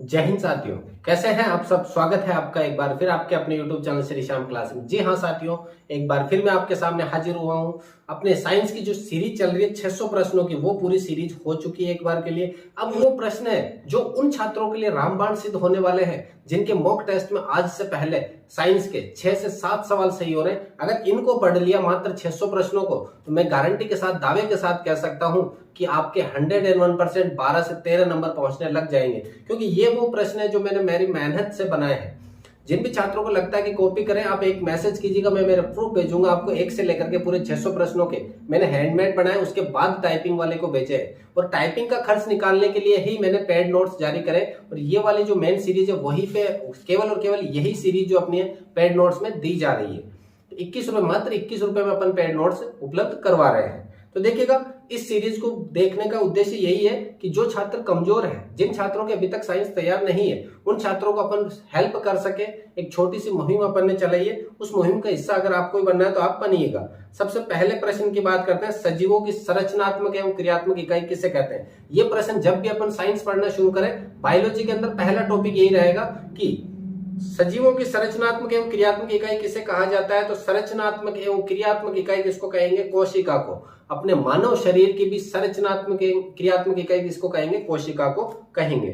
जय हिंद साथियों, कैसे हैं आप सब। स्वागत है आपका एक बार फिर आपके अपने YouTube channel Shri Shyam class में। जी हाँ साथियों, एक बार फिर मैं आपके सामने हाजिर हुआ हूँ। अपने साइंस की जो सीरीज चल रही है 600 प्रश्नों की, वो पूरी सीरीज हो चुकी है एक बार के लिए। अब वो प्रश्न है जो उन छात्रों के लिए रामबाण सिद्ध होने वाले हैं जिनके मॉक टेस्ट में आज से पहले साइंस के 6 से 7 सवाल सही हो रहे हैं। अगर इनको पढ़ लिया मात्र 600 प्रश्नों को, तो मैं गारंटी के साथ, दावे के साथ कह सकता हूं कि आपके 101% 12 से 13 नंबर पहुंचने लग जाएंगे। क्योंकि ये वो प्रश्न है जो मैंने मेरी मेहनत से बनाए हैं। जिन भी छात्रों को लगता है कि कॉपी करें, आप एक मैसेज कीजिएगा, मैं मेरे प्रूफ भेजूंगा आपको। एक से लेकर के पूरे 600 प्रश्नों के मैंने हैंडमेड बनाए, उसके बाद टाइपिंग वाले को भेजे हैं। और टाइपिंग का खर्च निकालने के लिए ही मैंने पेड नोट्स जारी करे। और ये वाली जो मेन सीरीज है वहीं पे केवल और केवल यही सीरीज जो अपनी पेड नोट्स में दी जा रही है। 21 रुपए, मात्र 21 रुपए में अपन पेड नोट्स उपलब्ध करवा रहे हैं। तो देखिएगा, इस सीरीज को देखने का उद्देश्य यही है कि जो छात्र कमजोर हैं, जिन छात्रों के अभी तक साइंस तैयार नहीं है, उन छात्रों को अपन हेल्प कर सके। एक छोटी सी मुहिम अपन ने चलाई है, उस मुहिम का हिस्सा अगर आपको भी बनना है तो आप बनिएगा। सबसे पहले प्रश्न की बात करते हैं, सजीवों की संरचनात्मक एवं क्रियात्मक इकाई किसे कहते हैं। ये प्रश्न जब भी अपन साइंस पढ़ना शुरू करें, बायोलॉजी के अंदर पहला टॉपिक यही रहेगा कि सजीवों की संरचनात्मक एवं क्रियात्मक इकाई किसे कहा जाता है। तो संरचनात्मक एवं क्रियात्मक इकाई किसको कहेंगे? कोशिका को। अपने मानव शरीर की भी संरचनात्मक एवं क्रियात्मक इकाई किसको कहेंगे? कोशिका को कहेंगे।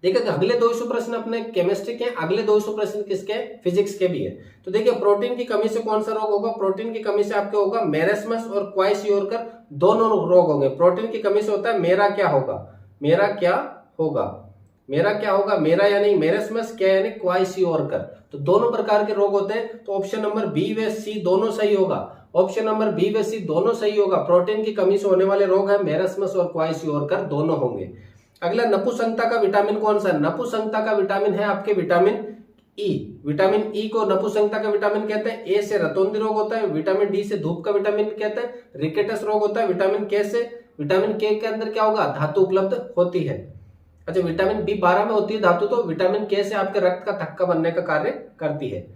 देखिए, अगले 200 प्रश्न अपने केमिस्ट्री के, अगले 200 प्रश्न किसके? फिजिक्स के भी है। तो देखिए, प्रोटीन की कमी से कौन सा रोग होगा? प्रोटीन की कमी से आपके होगा मेरेस्मस और क्वाइसियोरकर, दोनों रोग होंगे। प्रोटीन की कमी से होता है मेरा क्या होगा? मेरा क्या होगा? मेरा क्या होगा? मेरा यानी मेरेस्मस, क्या यानी क्वाइसियोरकर। तो दोनों प्रकार के रोग होते हैं। तो ऑप्शन नंबर बी व सी दोनों सही होगा। ऑप्शन नंबर बी व सी दोनों सही होगा। प्रोटीन की कमी से होने वाले रोग है मेरेस्मस और क्वाइसियोरकर, दोनों होंगे। अगला, नपुंसकता का विटामिन कौन सा? नपुंसकता का विटामिन है आपके विटामिन ई। विटामिन ई को नपुंसकता का विटामिन कहते हैं। ए से रतौंधी रोग होता है। विटामिन डी से धूप का विटामिन कहते हैं। रिकेटस रोग होता है। विटामिन के से, विटामिन के अंदर क्या होगा? धातु उपलब्ध होती है। अच्छा, विटामिन B12 में होती है धातु, तो विटामिन के से आपके रक्त का थक्का बनने का कार्य करती है।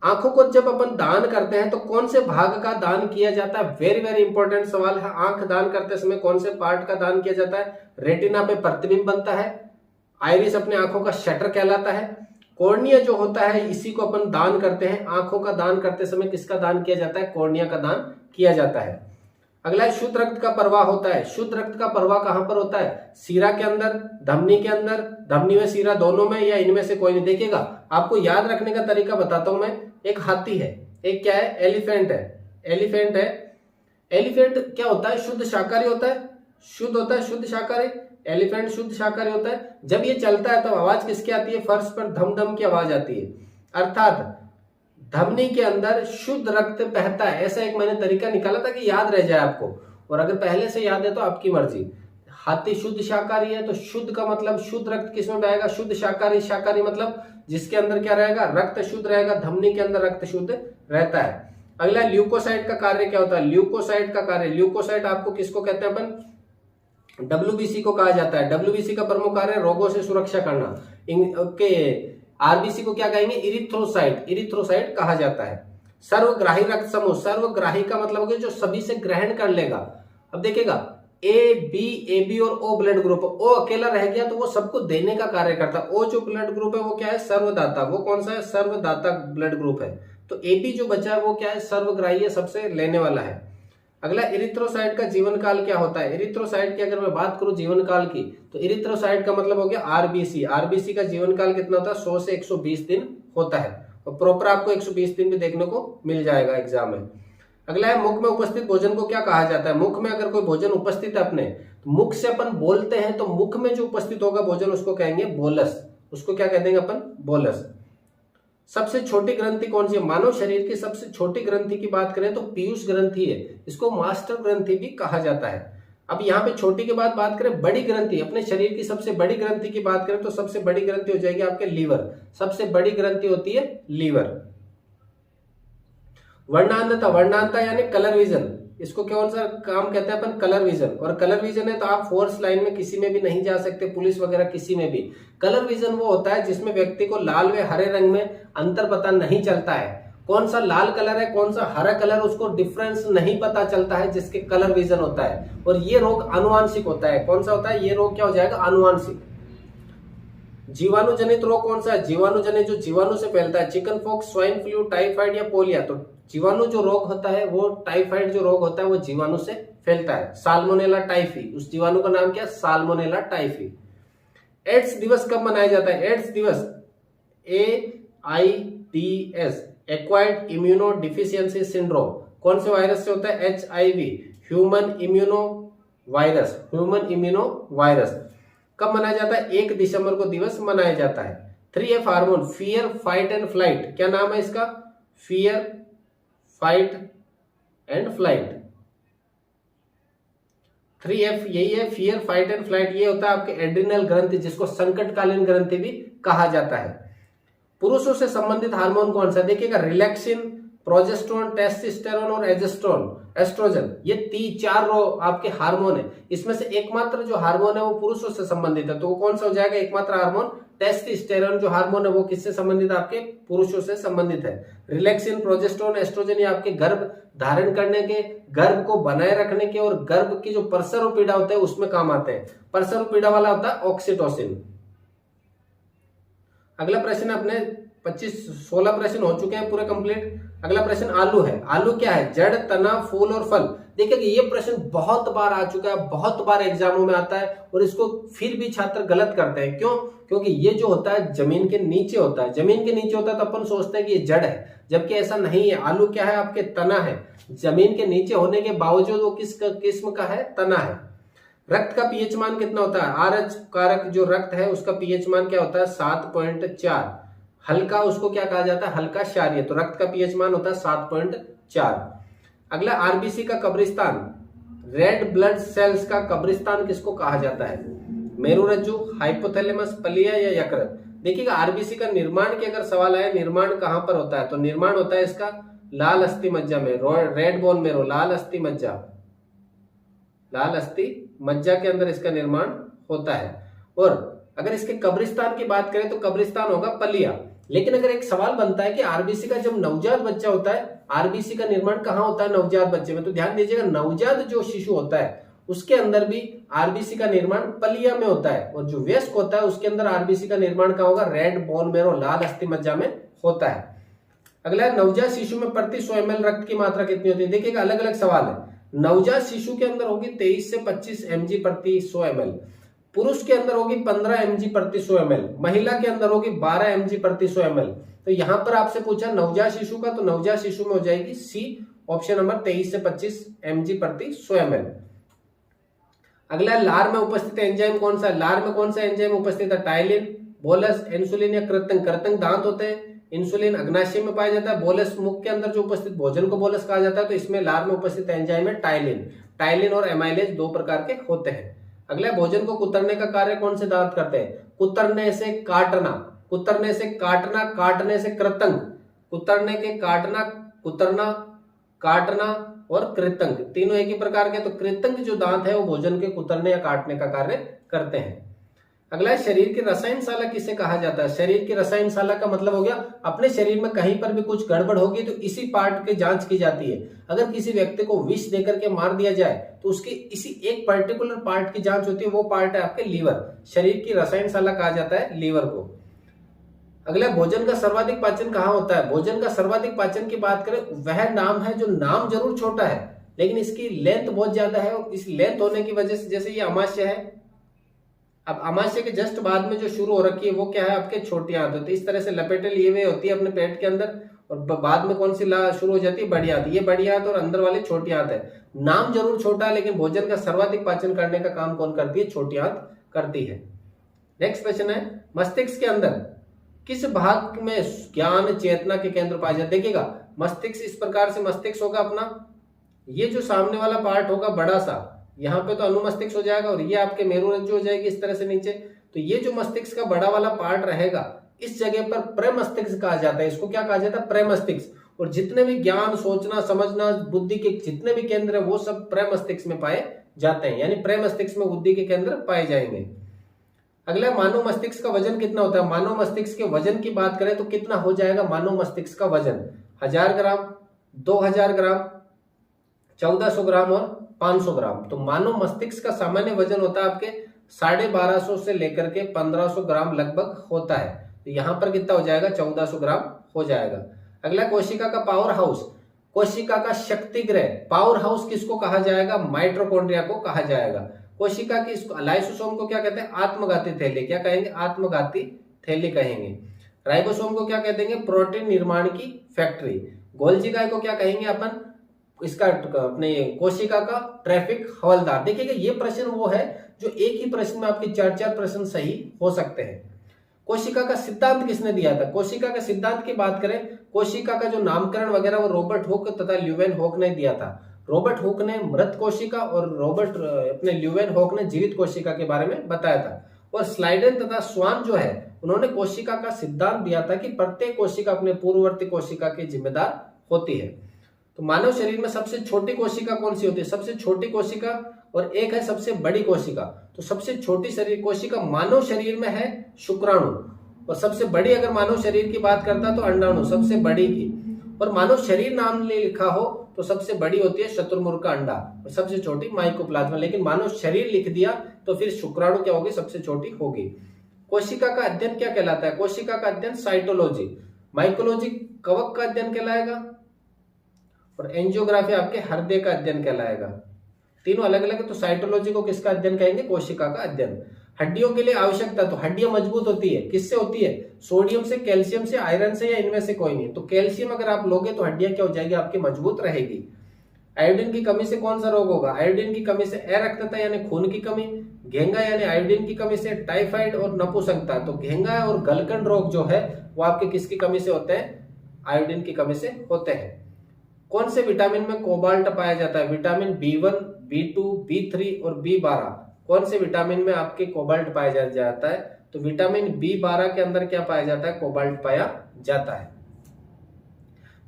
आंखों को जब अपन दान करते हैं तो कौन से भाग का दान किया जाता है? वेरी वेरी इंपॉर्टेंट सवाल है। आंख दान करते समय कौन से पार्ट का दान किया जाता है? रेटिना पे प्रतिबिंब बनता है। आइरिस अपने आंखों का शटर कहलाता है। कॉर्निया जो होता है, इसी को अपन दान करते हैं। आंखों का दान करते समय किसका दान किया जाता है? कॉर्निया का दान किया जाता है। अगला है, शुद्ध रक्त का प्रवाह होता है। शुद्ध रक्त का प्रवाह कहां पर होता है? सीरा के अंदर, धमनी के अंदर, धमनी में सीरा, दोनों में, या इनमें से कोई नहीं। देखिएगा, आपको याद रखने का तरीका बताता हूं मैं। एक हाथी है, एक क्या है? एलिफेंट है। एलिफेंट है। एलिफेंट क्या होता है? शुद्ध शाकाहारी होता है। शुद्ध होता है, शुद्ध शाकाहारी। एलिफेंट शुद्ध शाकाहारी होता है। जब ये चलता है तो आवाज किसकी आती है? फर्श पर धम धम की आवाज आती है। अर्थात धमनी के अंदर शुद्ध रक्त बहता है। ऐसा एक मैंने तरीका निकाला था कि याद रह जाए आपको, और अगर पहले से याद है तो आपकी मर्जी। हाथी शुद्ध शाकाहारी है, तो शुद्ध का मतलब शुद्ध रक्त किसमें बहेगा? शुद्ध शाकाहारी। शाकाहारी मतलब जिसके अंदर क्या रहेगा? रक्त शुद्ध रहेगा। धमनी के अंदर रक्त शुद्ध रहता है। अगला, ल्यूकोसाइट का कार्य क्या होता है? ल्यूकोसाइट का कार्य, ल्यूकोसाइट आपको किसको कहते हैं अपन? WBC को कहा जाता है। WBC का प्रमुख कार्य रोगों से सुरक्षा करना। आरबीसी को क्या कहेंगे? इरिथ्रोसाइट। इरिथ्रोसाइट कहा जाता है। सर्वग्राही रक्त समूह, सर्वग्राही का मतलब हो गया जो सभी से ग्रहण कर लेगा। अब देखिएगा, AB और O ब्लड ग्रुप। O अकेला रह गया तो वो सबको देने का कार्य करता है। O जो ब्लड ग्रुप है वो क्या है? सर्वदाता। वो कौन सा है? सर्वदाता ब्लड ग्रुप है। तो AB जो बचा है वो क्या है? सर्वग्राही है, सबसे लेने वाला है। अगला, इरिथ्रोसाइट का जीवन काल क्या होता है? इरिथ्रोसाइट की अगर मैं बात करूं जीवन काल की, तो इरिथ्रोसाइट का मतलब हो गया आरबीसी। आरबीसी का जीवन काल कितना होता है? 100 से 120 दिन होता है। और प्रॉपर आपको 120 दिन भी देखने को मिल जाएगा एग्जाम में। अगला है, मुख में उपस्थित भोजन को क्या कहा जाता है? मुख में अगर कोई भोजन उपस्थित है अपने, तो मुख से अपन बोलते हैं, तो मुख में जो उपस्थित होगा भोजन उसको कहेंगे बोलस। उसको क्या कह देंगे अपन? बोलस। सबसे छोटी ग्रंथि कौन सी है? मानव शरीर की सबसे छोटी ग्रंथि की बात करें तो पीयूष ग्रंथि है। इसको मास्टर ग्रंथि भी कहा जाता है। अब यहाँ पे छोटी के बाद बात करें बड़ी ग्रंथि, अपने शरीर की सबसे बड़ी ग्रंथि की बात करें तो सबसे बड़ी ग्रंथि हो जाएगी आपके लीवर। सबसे बड़ी ग्रंथि होती है लीवर। वर्णांधता, वर्णांधता यानी कलर विजन, इसको कौन सा काम कहते हैं अपन? Colour vision. और कलर विजन है तो आप फोर्स लाइन में किसी में भी नहीं जा सकते, पुलिस वगैरह किसी में भी। कलर विजन वो होता है जिसमें व्यक्ति को लाल व हरे रंग में अंतर पता नहीं चलता है। कौन सा लाल कलर है, कौन सा हरा कलर, उसको डिफरेंस नहीं पता चलता है, जिसके कलर विजन होता है। और ये रोग आनुवांशिक होता है। कौन सा होता है ये रोग? क्या हो जाएगा? आनुवांशिक। जीवाणु जनित रोग कौन सा है? जीवाणु जनित जो जीवाणु से फैलता है, chicken pox, swine flu, typhoid या पोलिया। तो जीवाणु जो रोग होता है वो टाइफाइड जो रोग होता है वो जीवाणु से फैलता है, साल्मोनेला टाइफी। उस जीवाणु का नाम क्या है? Salmonella typhi. एड्स दिवस कब मनाया जाता है? एड्स दिवस AIDS, acquired immuno deficiency syndrome, कौन से वायरस से होता है? HIV, human immuno virus. कब मनाया जाता है? 1 दिसंबर को दिवस मनाया जाता है। 3F hormone, fear, fight and flight, क्या नाम है इसका? Fear, fight and flight. 3F यही है, फियर, फाइट एंड फ्लाइट। ये होता है आपके एड्रिनल ग्रंथि, जिसको संकटकालीन ग्रंथि भी कहा जाता है। पुरुषों से संबंधित हार्मोन कौन सा? देखिएगा, रिलैक्सिन, प्रोजेस्टेरोन, टेस्टोस्टेरोन और एस्ट्रोजन, ये 4 आपके हार्मोन है। इसमें से एकमात्र जो हार्मोन है वो पुरुषों से संबंधित है, तो वो कौन सा हो जाएगा? एकमात्र हार्मोन टेस्टोस्टेरोन जो हार्मोन है वो किससे संबंधित है? आपके पुरुषों से संबंधित है। रिलैक्सिन, प्रोजेस्टेरोन, एस्ट्रोजन ये आपके गर्भ धारण करने के, गर्भ को बनाए रखने के और गर्भ की जो प्रसव पीड़ा होता है उसमें काम आते हैं। प्रसव पीड़ा वाला होता है ऑक्सीटोसिन। अगला प्रश्न अपने 16 प्रश्न हो चुके हैं पूरे कंप्लीट। अगला प्रश्न आलू है। आलू क्या है? जड़, तना, फूल और फल। देखिए कि ये प्रश्न बहुत बार आ चुका है, बहुत बार एग्जामों में आता है और इसको फिर भी छात्र गलत करते हैं। क्यों? क्योंकि ये जो होता है जमीन के नीचे होता है। जमीन के नीचे होता है तो अपन सोचते हैं कि ये जड़ है, जबकि ऐसा नहीं है। आलू क्या है? आपके तना है। जमीन के नीचे होने के बावजूद वो किस किस्म का है? तना है। रक्त का पीएच मान कितना होता है? RH कारक जो रक्त है उसका पीएच मान क्या होता है? 7.4। हल्का उसको क्या कहा जाता है? हल्का क्षारीय। तो रक्त का पीएच मान होता है 7.4। अगला आरबीसी का कब्रिस्तान, रेड ब्लड सेल्स का कब्रिस्तान किसको कहा जाता है? मेरुरज्जु, हाइपोथैलेमस, पलिया या यकृत। देखिएगा, आरबीसी का निर्माण की अगर सवाल आए, निर्माण कहां पर होता है? तो निर्माण होता है इसका लाल अस्थि मज्जा में, रेड बोन मेरो, लाल अस्थि मज्जा के अंदर इसका निर्माण होता है। और अगर इसके कब्रिस्तान की बात करें तो कब्रिस्तान होगा पलिया। लेकिन अगर एक सवाल बनता है कि आरबीसी का जब नवजात बच्चा होता है, आरबीसी का निर्माण कहां होता है नवजात बच्चे में? तो ध्यान दीजिएगा, नवजात जो शिशु होता है उसके अंदर भी आरबीसी का निर्माण पलिया में होता है, और जो वयस्क होता है उसके अंदर आरबीसी का निर्माण कहां होगा? रेड बोन मेरो, लाल अस्थि मज्जा में होता है। अगला, नवजात शिशु में प्रति 100 ml रक्त की मात्रा कितनी होती है? देखिएगा, अलग अलग सवाल है। नवजात शिशु के अंदर होगी 23 से 25 mg प्रति 100 ml, पुरुष के अंदर होगी 15 mg प्रति 100 ml, महिला के अंदर होगी 12 mg प्रति 100 ml। तो यहां पर आपसे पूछा नवजात शिशु का, तो नवजात शिशु में हो जाएगी सी, ऑप्शन नंबर 23 से 25 mg प्रति 100 ml। अगला, लार में उपस्थित एंजाइम कौन सा है? लार में कौन सा एंजाइम उपस्थित है? टाइलिन, बोलस, इंसुलिन या कृतंग। कृतंग दांत होते हैं, इंसुलिन अग्नाशय में पाया जाता है, बोलस मुख के अंदर जो उपस्थित भोजन को बोलस कहा जाता है। तो इसमें लार में उपस्थित एंजाइम है टाइलिन। टाइलिन और एमाइलेज 2 प्रकार के होते हैं। अगला, भोजन को कुतरने का कार्य कौन से दांत करते हैं? कुतरने से काटना, कुतरने से काटना, काटने से कृतंग। कुतरने के काटना, कुतरना, काटना और कृतंग, तीनों एक ही प्रकार के। तो कृतंग जो दांत है वो भोजन के कुतरने या काटने का कार्य करते हैं। अगला, शरीर की रसायनशाला किसे कहा जाता है? शरीर की रसायनशाला का मतलब हो गया अपने शरीर में कहीं पर भी कुछ गड़बड़ होगी तो इसी पार्ट की जांच की जाती है। अगर किसी व्यक्ति को विष देकर के मार दिया जाए तो उसके इसी एक पर्टिकुलर पार्ट की जांच होती है, वो पार्ट है आपके लीवर। शरीर की रसायनशाला कहा जाता है लीवर को। अगला, भोजन का सर्वाधिक पाचन कहाँ होता है? भोजन का सर्वाधिक पाचन की बात करें, वह नाम है जो नाम जरूर छोटा है लेकिन इसकी लेंथ बहुत ज्यादा है, और इस लेंथ होने की वजह से, जैसे ये अमाशय है, अब अमाशय के जस्ट बाद में जो शुरू हो रखी है वो क्या है? आपके छोटी आंत होती है। इस तरह से लपेटे लिए हुए होती है अपने पेट के अंदर, और बाद में कौन सी शुरू हो जाती है? बड़ी आंत। ये बड़ी आंत और अंदर वाली छोटी आंत है। नाम जरूर छोटा है लेकिन भोजन का सर्वाधिक पाचन करने का काम कौन करती है? छोटी आंत करती है। नेक्स्ट क्वेश्चन है, मस्तिष्क के अंदर किस भाग में ज्ञान चेतना के केंद्र पाए जाते? देखिएगा, मस्तिष्क इस प्रकार से मस्तिष्क होगा अपना, ये जो सामने वाला पार्ट होगा बड़ा सा, यहाँ पे तो अनुमस्तिष्क हो जाएगा, और ये आपके मेरुरज्जु हो जाएगी इस तरह से नीचे। तो ये जो मस्तिष्क का बड़ा वाला पार्ट रहेगा, इस जगह पर प्रमस्तिष्क कहा जाता है। इसको क्या कहा जाता है? प्रमस्तिष्क। और जितने भी ज्ञान, सोचना, समझना, बुद्धि के जितने भी केंद्र है वो सब प्रमस्तिष्क में पाए जाते हैं, यानी प्रमस्तिष्क में बुद्धि के केंद्र पाए जाएंगे। अगला, मानव मस्तिष्क का वजन कितना होता है? मानव मस्तिष्क के वजन की बात करें तो कितना हो जाएगा मानव मस्तिष्क का वजन? 1000 ग्राम, 2000 ग्राम, 1400 ग्राम और 500 ग्राम। तो मानव मस्तिष्क का सामान्य वजन होता है आपके 1250 से लेकर के 1500 ग्राम लगभग होता है। तो यहाँ पर कितना हो जाएगा, 1400 ग्राम हो जाएगा। अगला कोशिका का पावर हाउस, कोशिका का शक्ति गृह, पावर हाउस किसको कहा जाएगा, माइटोकॉन्ड्रिया को कहा जाएगा। कोशिका की लाइसोसोम को क्या कहते हैं, आत्मघाती थैली, क्या कहेंगे, आत्मघाती थैली कहेंगे। राइबोसोम को क्या कहते हैं, प्रोटीन निर्माण की फैक्ट्री। गोल्जी गाय को क्या कहेंगे अपन, इसका अपने कोशिका का ट्रैफिक हवलदार। देखिएगा ये प्रश्न वो है जो एक ही प्रश्न में आपके 4-4 प्रश्न सही हो सकते हैं। कोशिका का सिद्धांत किसने दिया था, कोशिका का सिद्धांत की बात करें, कोशिका का जो नामकरण वगैरह वो रॉबर्ट हुक तथा ल्यूवेन हॉक ने दिया था। रॉबर्ट हुक ने मृत कोशिका और अपने ल्यूवेन हॉक ने जीवित कोशिका के बारे में बताया था। और स्लाइडेन तथा स्वान जो है उन्होंने कोशिका का सिद्धांत दिया था कि प्रत्येक कोशिका अपने पूर्ववर्ती कोशिका की जिम्मेदार होती है। तो मानव शरीर में सबसे छोटी कोशिका कौन सी होती है, सबसे छोटी कोशिका, और एक है सबसे बड़ी कोशिका। तो सबसे छोटी शरीर कोशिका मानव शरीर में है शुक्राणु, और सबसे बड़ी अगर मानव शरीर की बात करता है तो अंडाणु सबसे बड़ी की। और मानव शरीर नाम लिखा हो तो सबसे बड़ी होती है शतुरमुर्ग का अंडा, और सबसे छोटी माइकोप्लाज्मा। लेकिन मानव शरीर लिख दिया तो फिर शुक्राणु क्या होगी, सबसे छोटी होगी। कोशिका का अध्ययन क्या कहलाता है, कोशिका का अध्ययन साइटोलॉजी। माइकोलॉजी कवक का अध्ययन कहलाएगा, और एंजियोग्राफी आपके हृदय का अध्ययन कहलाएगा। तीनों अलग अलग है। तो साइटोलॉजी को किसका अध्ययन कहेंगे, कोशिका का अध्ययन। हड्डियों के लिए आवश्यकता, तो हड्डियां मजबूत होती है, किससे होती है, सोडियम से, कैल्शियम से, आयरन से, या इनमें से कोई नहीं। तो कैल्शियम अगर आप लोगे तो हड्डियां क्या हो जाएगी, आपकी मजबूत रहेगी। आयोडीन की कमी से कौन सा रोग होगा, आयोडीन की कमी से अरक्तता यानी खून की कमी, घेंगा यानी आयोडीन की कमी से टाइफाइड और नपुंसकता। तो घेंगा और गलकंड रोग जो है वो आपके किसकी कमी से होते हैं, आयोडीन की कमी से होते हैं। कौन से विटामिन में कोबाल्ट पाया जाता है, विटामिन B1, B2, B3 और B12। कौन से विटामिन में आपके कोबाल्ट पाया जाता है, तो विटामिन B12 के अंदर क्या पाया जाता है, कोबाल्ट पाया जाता है।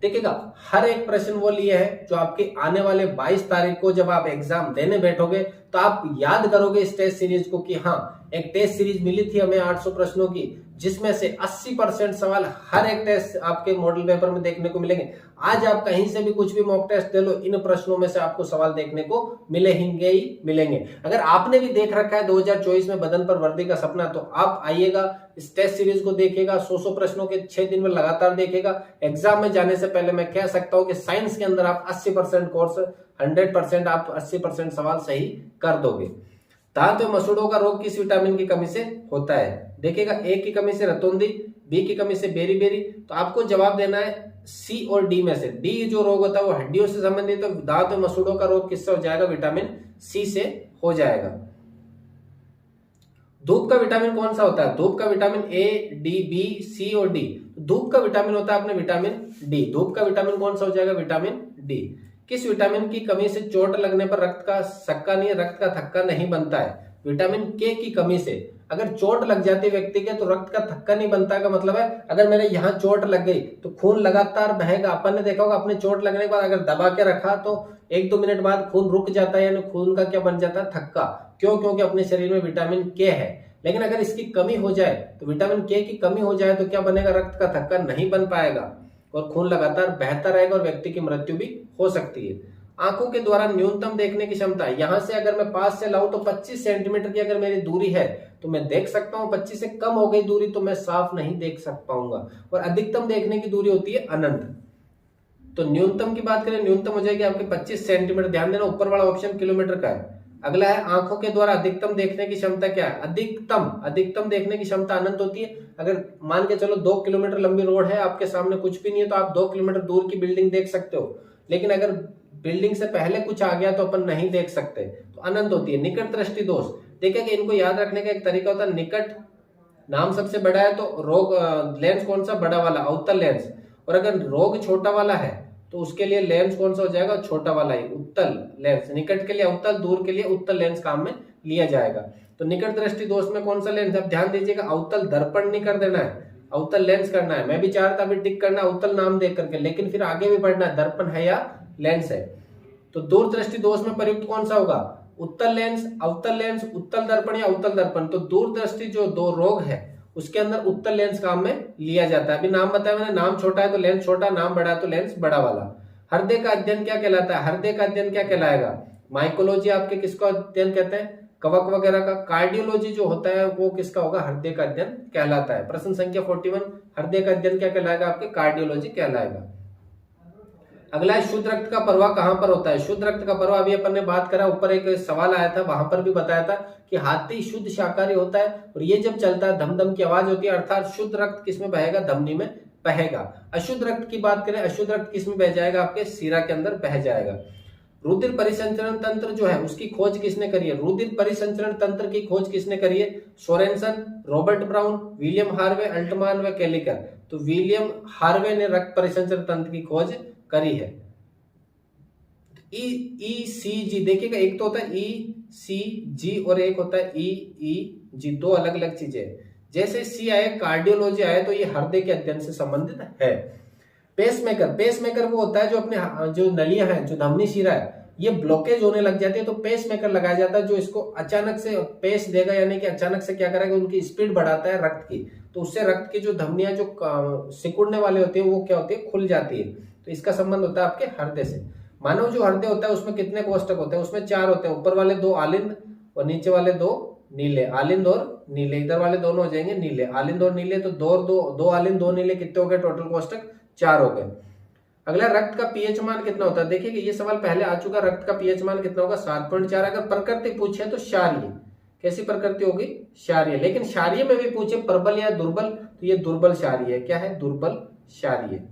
देखिएगा हर एक प्रश्न वो लिए है जो आपके आने वाले 22 तारीख को जब आप एग्जाम देने बैठोगे तो आप याद करोगे इस टेस्ट सीरीज को कि हाँ एक टेस्ट सीरीज मिली थी हमें 800 प्रश्नों की, जिसमें से 80% सवाल हर एक टेस्ट आपके मॉडल पेपर में देखने को मिलेंगे। आज आप कहीं से भी कुछ भी मॉक टेस्ट दे लो, इन प्रश्नों में से आपको सवाल देखने को मिलेंगे ही मिलेंगे। अगर आपने भी देख रखा है 2024 में बदन पर वर्दी का सपना, तो आप आइएगा इस टेस्ट सीरीज को देखिएगा, 100 प्रश्नों के 6 दिन में लगातार देखिएगा। एग्जाम में जाने से पहले मैं कह सकता हूं कि साइंस के अंदर आप 80% कोर्स 100% आप 80% सवाल सही कर दोगे। दांत में मसूड़ों का रोग किस विटामिन की कमी से होता है, देखिएगा ए की कमी से रतौंधी, बी की कमी से बेरी बेरी। तो आपको जवाब देना है सी और डी में से। डी जो रोग होता है वो हड्डियों से संबंधित, तो दांत में मसूड़ों का रोग किससे हो जाएगा, विटामिन सी से हो जाएगा। धूप का विटामिन कौन सा होता है, धूप का विटामिन ए, डी, बी, सी और डी। धूप का विटामिन होता है अपने विटामिन डी। धूप का विटामिन कौन सा हो जाएगा, विटामिन डी। किस विटामिन की कमी से चोट लगने पर रक्त का सक्का नहीं, रक्त का थक्का नहीं बनता है, विटामिन के की कमी से। अगर चोट लग जाती है व्यक्ति के तो रक्त का थक्का नहीं बनता का मतलब है अगर मेरे यहाँ चोट लग गई तो खून लगातार बहेगा। अपन ने देखा होगा अपने चोट लगने के बाद अगर दबा के रखा तो 1-2 मिनट बाद खून रुक जाता है, यानी खून का क्या बन जाता है, थक्का। क्यों, क्योंकि अपने शरीर में विटामिन के है। लेकिन अगर इसकी कमी हो जाए तो विटामिन के की कमी हो जाए तो क्या बनेगा, रक्त का थक्का नहीं बन पाएगा और खून लगातार बहता रहेगा और व्यक्ति की मृत्यु भी हो सकती है। आंखों के द्वारा न्यूनतम देखने की क्षमता, यहां से अगर मैं पास से लाऊं तो 25 सेंटीमीटर की अगर मेरी दूरी है तो मैं देख सकता हूं, 25 से कम हो गई दूरी तो मैं साफ नहीं देख पाऊंगा। और अधिकतम देखने की दूरी होती है अनंत। तो न्यूनतम की बात करें, न्यूनतम हो जाएगी आपके 25 सेंटीमीटर। ध्यान देना ऊपर वाला ऑप्शन किलोमीटर का है। अगला है आंखों के द्वारा अधिकतम देखने की क्षमता क्या है, अधिकतम देखने की क्षमता अनंत होती है। अगर मान के चलो 2 किलोमीटर लंबी रोड है, आपके सामने कुछ भी नहीं है तो आप 2 किलोमीटर दूर की बिल्डिंग देख सकते हो। लेकिन अगर बिल्डिंग से पहले कुछ आ गया तो अपन नहीं देख सकते, तो अनंत होती है। निकट दृष्टि दोष, देखिए कि इनको याद रखने का एक तरीका होता है, निकट नाम सबसे बड़ा है तो रोग लेंस कौन सा, बड़ा वाला, अवतल लेंस। और अगर रोग छोटा वाला है तो उसके लिए लेंस कौन सा हो जाएगा, छोटा वाला ही, उत्तल लेंस। निकट के लिए अवतल, दूर के लिए उत्तल लेंस काम में लिया जाएगा। तो निकट दृष्टि दोष में कौन सा लेंस, अब ध्यान दीजिएगा, अवतल दर्पण नहीं कर देना है, अवतल लेंस करना है। मैं भी चाह रहा था अभी टिक करना अवतल नाम देख करके, लेकिन फिर आगे भी बढ़ना है, दर्पण है या लेंस है। तो दूरदृष्टि दोष में प्रयुक्त कौन सा होगा, उत्तल लेंस, अवतल लेंस, उत्तल दर्पण या अवतल दर्पण। तो दूरदृष्टि जो दो रोग है उसके अंदर उत्तल लेंस काम में लिया जाता है। अभी नाम बताया मैंने, नाम छोटा है तो लेंस छोटा, नाम बड़ा है तो लेंस बड़ा वाला। हृदय का अध्ययन क्या कहलाता है, हृदय का अध्ययन क्या कहलाएगा, माइकोलॉजी आपके किसको अध्ययन कहते हैं, कवक वगैरह का। कार्डियोलॉजी जो होता है वो किसका होगा, हृदय का अध्ययन कहलाता है। प्रश्न संख्या 41, हृदय का अध्ययन क्या कहलाएगा आपके, कार्डियोलॉजी कहलाएगा। अगला है शुद्ध रक्त का प्रवाह कहां पर होता है। शुद्ध रक्त का प्रवाह अभी अपन ने बात करा, ऊपर एक सवाल आया था, वहां पर भी बताया था कि हाथी शुद्ध शाकाहारी होता है और ये जब चलता है धम धम की आवाज होती है, अर्थात शुद्ध रक्त किसमें बहेगा, धमनी में बहेगा। अशुद्ध रक्त की बात करें, अशुद्ध रक्त किसमें बह जाएगा, आपके शिरा के अंदर बह जाएगा। रुधिर परिसंचरण तंत्र जो है उसकी खोज किसने करी है, रुधिर परिसंचरण तंत्र की खोज किसने करी है, Sorensen, Robert Brown, William Harvey, Altmann व केलिकर। तो विलियम हार्वे ने रक्त परिसंचरण तंत्र की खोज करी है। ईसीजी देखिएगा, एक तो होता है ईसीजी और एक होता है ईईजी, दो अलग अलग चीजें। जैसे सी आए कार्डियोलॉजी आए तो ये हृदय के अध्ययन से संबंधित है। पेसमेकर, पेसमेकर वो होता है जो अपने जो नलियां हैं, जो धमनी शिरा है, ये ब्लॉकेज होने लग जाती है तो पेसमेकर लगाया जाता है, जो इसको अचानक से पेस देगा, यानी कि अचानक से क्या करेगा, उनकी स्पीड बढ़ाता है रक्त की, तो उससे रक्त की जो धमनियां जो सिकुड़ने वाले होती है वो क्या होती है, खुल जाती है। तो इसका संबंध होता है आपके हृदय से। मानव जो हृदय होता है उसमें कितने कोष्ठक होते हैं, उसमें 4 होते हैं, ऊपर वाले 2 आलिंद और नीचे वाले 2 नीले, आलिंद और नीले, इधर वाले दोनों हो जाएंगे नीले, आलिंद और नीले, तो 2 आलिंद 2 नीले, कितने हो गए टोटल कोष्ठक, 4 हो गए। अगला रक्त का पीएच मान कितना होता है, देखिए ये सवाल पहले आ चुका, रक्त का पीएच मान कितना होगा, 7.4। अगर प्रकृति पूछे तो क्षारीय, कैसी प्रकृति होगी, क्षारीय। लेकिन क्षारीय में भी पूछे प्रबल या दुर्बल, तो ये दुर्बल क्षारीय है। क्या है, दुर्बल क्षारीय।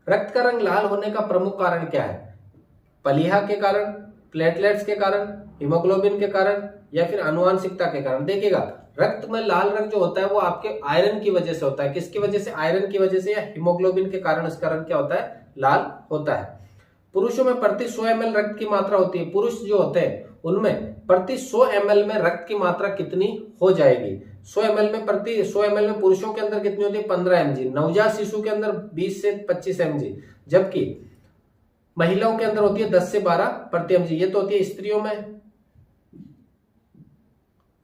रक्त का रंग लाल होने का प्रमुख कारण क्या है, पलीहा के कारण, प्लेटलेट्स के कारण, हीमोग्लोबिन के कारण या फिर आनुवांशिकता के कारण। देखिएगा रक्त में लाल रंग जो होता है वो आपके आयरन की वजह से होता है। किसकी वजह से, आयरन की वजह से या हीमोग्लोबिन के कारण इसका रंग क्या होता है, लाल होता है। पुरुषों में प्रति 100 ml रक्त की मात्रा होती है, पुरुष जो होते हैं उनमें प्रति 100 ml में रक्त की मात्रा कितनी हो जाएगी, 100 ml में, प्रति 100 ml में पुरुषों के अंदर कितनी होती है, 15 mg, नवजात शिशु के अंदर 20 से 25 mg, जबकि महिलाओं के अंदर होती है 10 से 12 प्रति mg। ये तो होती है स्त्रियों में,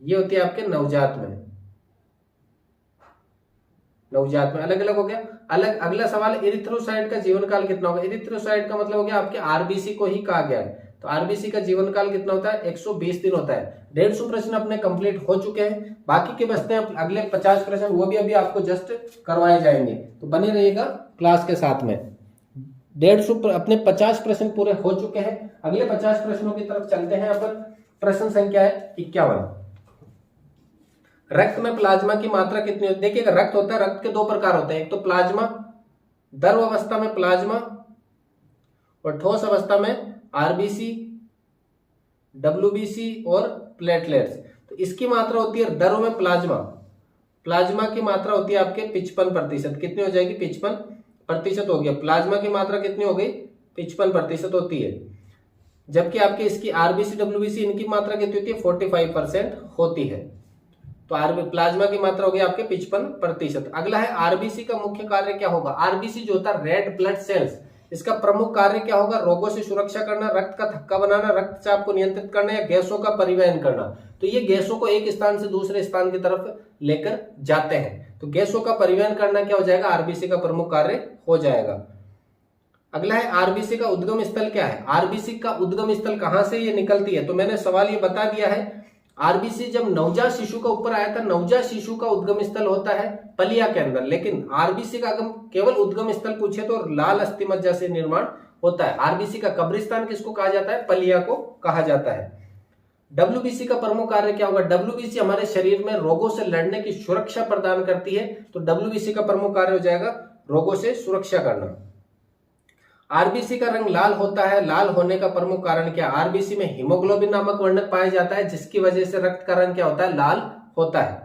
ये होती है आपके नवजात में, नवजात में अलग अलग हो गया। अलग। अगला सवाल, इरिथ्रोसाइट का जीवन काल कितना होगा। इरिथ्रोसाइट का मतलब हो गया आपके आरबीसी को ही कहा गया है, तो आरबीसी का जीवन काल कितना होता है, 120 दिन होता है। 150 प्रश्न अपने कंप्लीट हो चुके हैं, बाकी के बचते हैं अगले 50 प्रश्न, वो भी अभी आपको जस्ट करवाए जाएंगे, तो बने रहिएगा क्लास के साथ में। 150 अपने 50 प्रश्न पूरे हो चुके हैं, अगले 50 प्रश्नों की तरफ चलते हैं अपन। प्रश्न संख्या है 51, रक्त में प्लाज्मा की मात्रा कितनी होती है। देखिएगा रक्त होता है, रक्त के 2 प्रकार होते हैं, एक तो प्लाज्मा, द्रव अवस्था में प्लाज्मा और ठोस अवस्था में आरबीसी, डब्ल्यूबीसी और प्लेटलेट्स। तो इसकी मात्रा होती है द्रव में प्लाज्मा, प्लाज्मा की मात्रा होती है आपके 55%, कितनी हो जाएगी, 55% हो गया। प्लाज्मा की मात्रा कितनी हो गई, 55% होती है, जबकि आपके इसकी आरबीसी डब्ल्यूबीसी इनकी मात्रा कितनी होती है, 45% होती है। तो प्लाज्मा की मात्रा होगी आपके 55%। अगला है आरबीसी का मुख्य कार्य क्या होगा। आरबीसी जो होता है रेड ब्लड सेल्स, इसका प्रमुख कार्य क्या होगा, रोगों से सुरक्षा करना, रक्त का थक्का बनाना, रक्तचाप को नियंत्रित करना या गैसों का परिवहन करना। तो ये गैसों को एक स्थान से दूसरे स्थान की तरफ लेकर जाते हैं, तो गैसों का परिवहन करना क्या हो जाएगा, आरबीसी का प्रमुख कार्य हो जाएगा। अगला है आरबीसी का उद्गम स्थल क्या है। आरबीसी का उद्गम स्थल कहां से ये निकलती है, तो मैंने सवाल ये बता दिया है। आरबीसी जब नवजात शिशु का ऊपर आया था, नवजात शिशु का उद्गम स्थल होता है पलिया के अंदर, लेकिन आरबीसी का केवल उद्गम स्थल पूछे तो लाल अस्थि मज्जा से निर्माण होता है। आरबीसी का कब्रिस्तान किसको कहा जाता है, पलिया को कहा जाता है। डब्ल्यूबीसी का प्रमुख कार्य क्या होगा। डब्ल्यूबीसी हमारे शरीर में रोगों से लड़ने की सुरक्षा प्रदान करती है, तो डब्ल्यूबीसी का प्रमुख कार्य हो जाएगा रोगों से सुरक्षा करना। आरबीसी का रंग लाल होता है, लाल होने का प्रमुख कारण क्या। आरबीसी में हीमोग्लोबिन नामक वर्णक पाया जाता है, जिसकी वजह से रक्त का रंग क्या होता है, लाल होता है।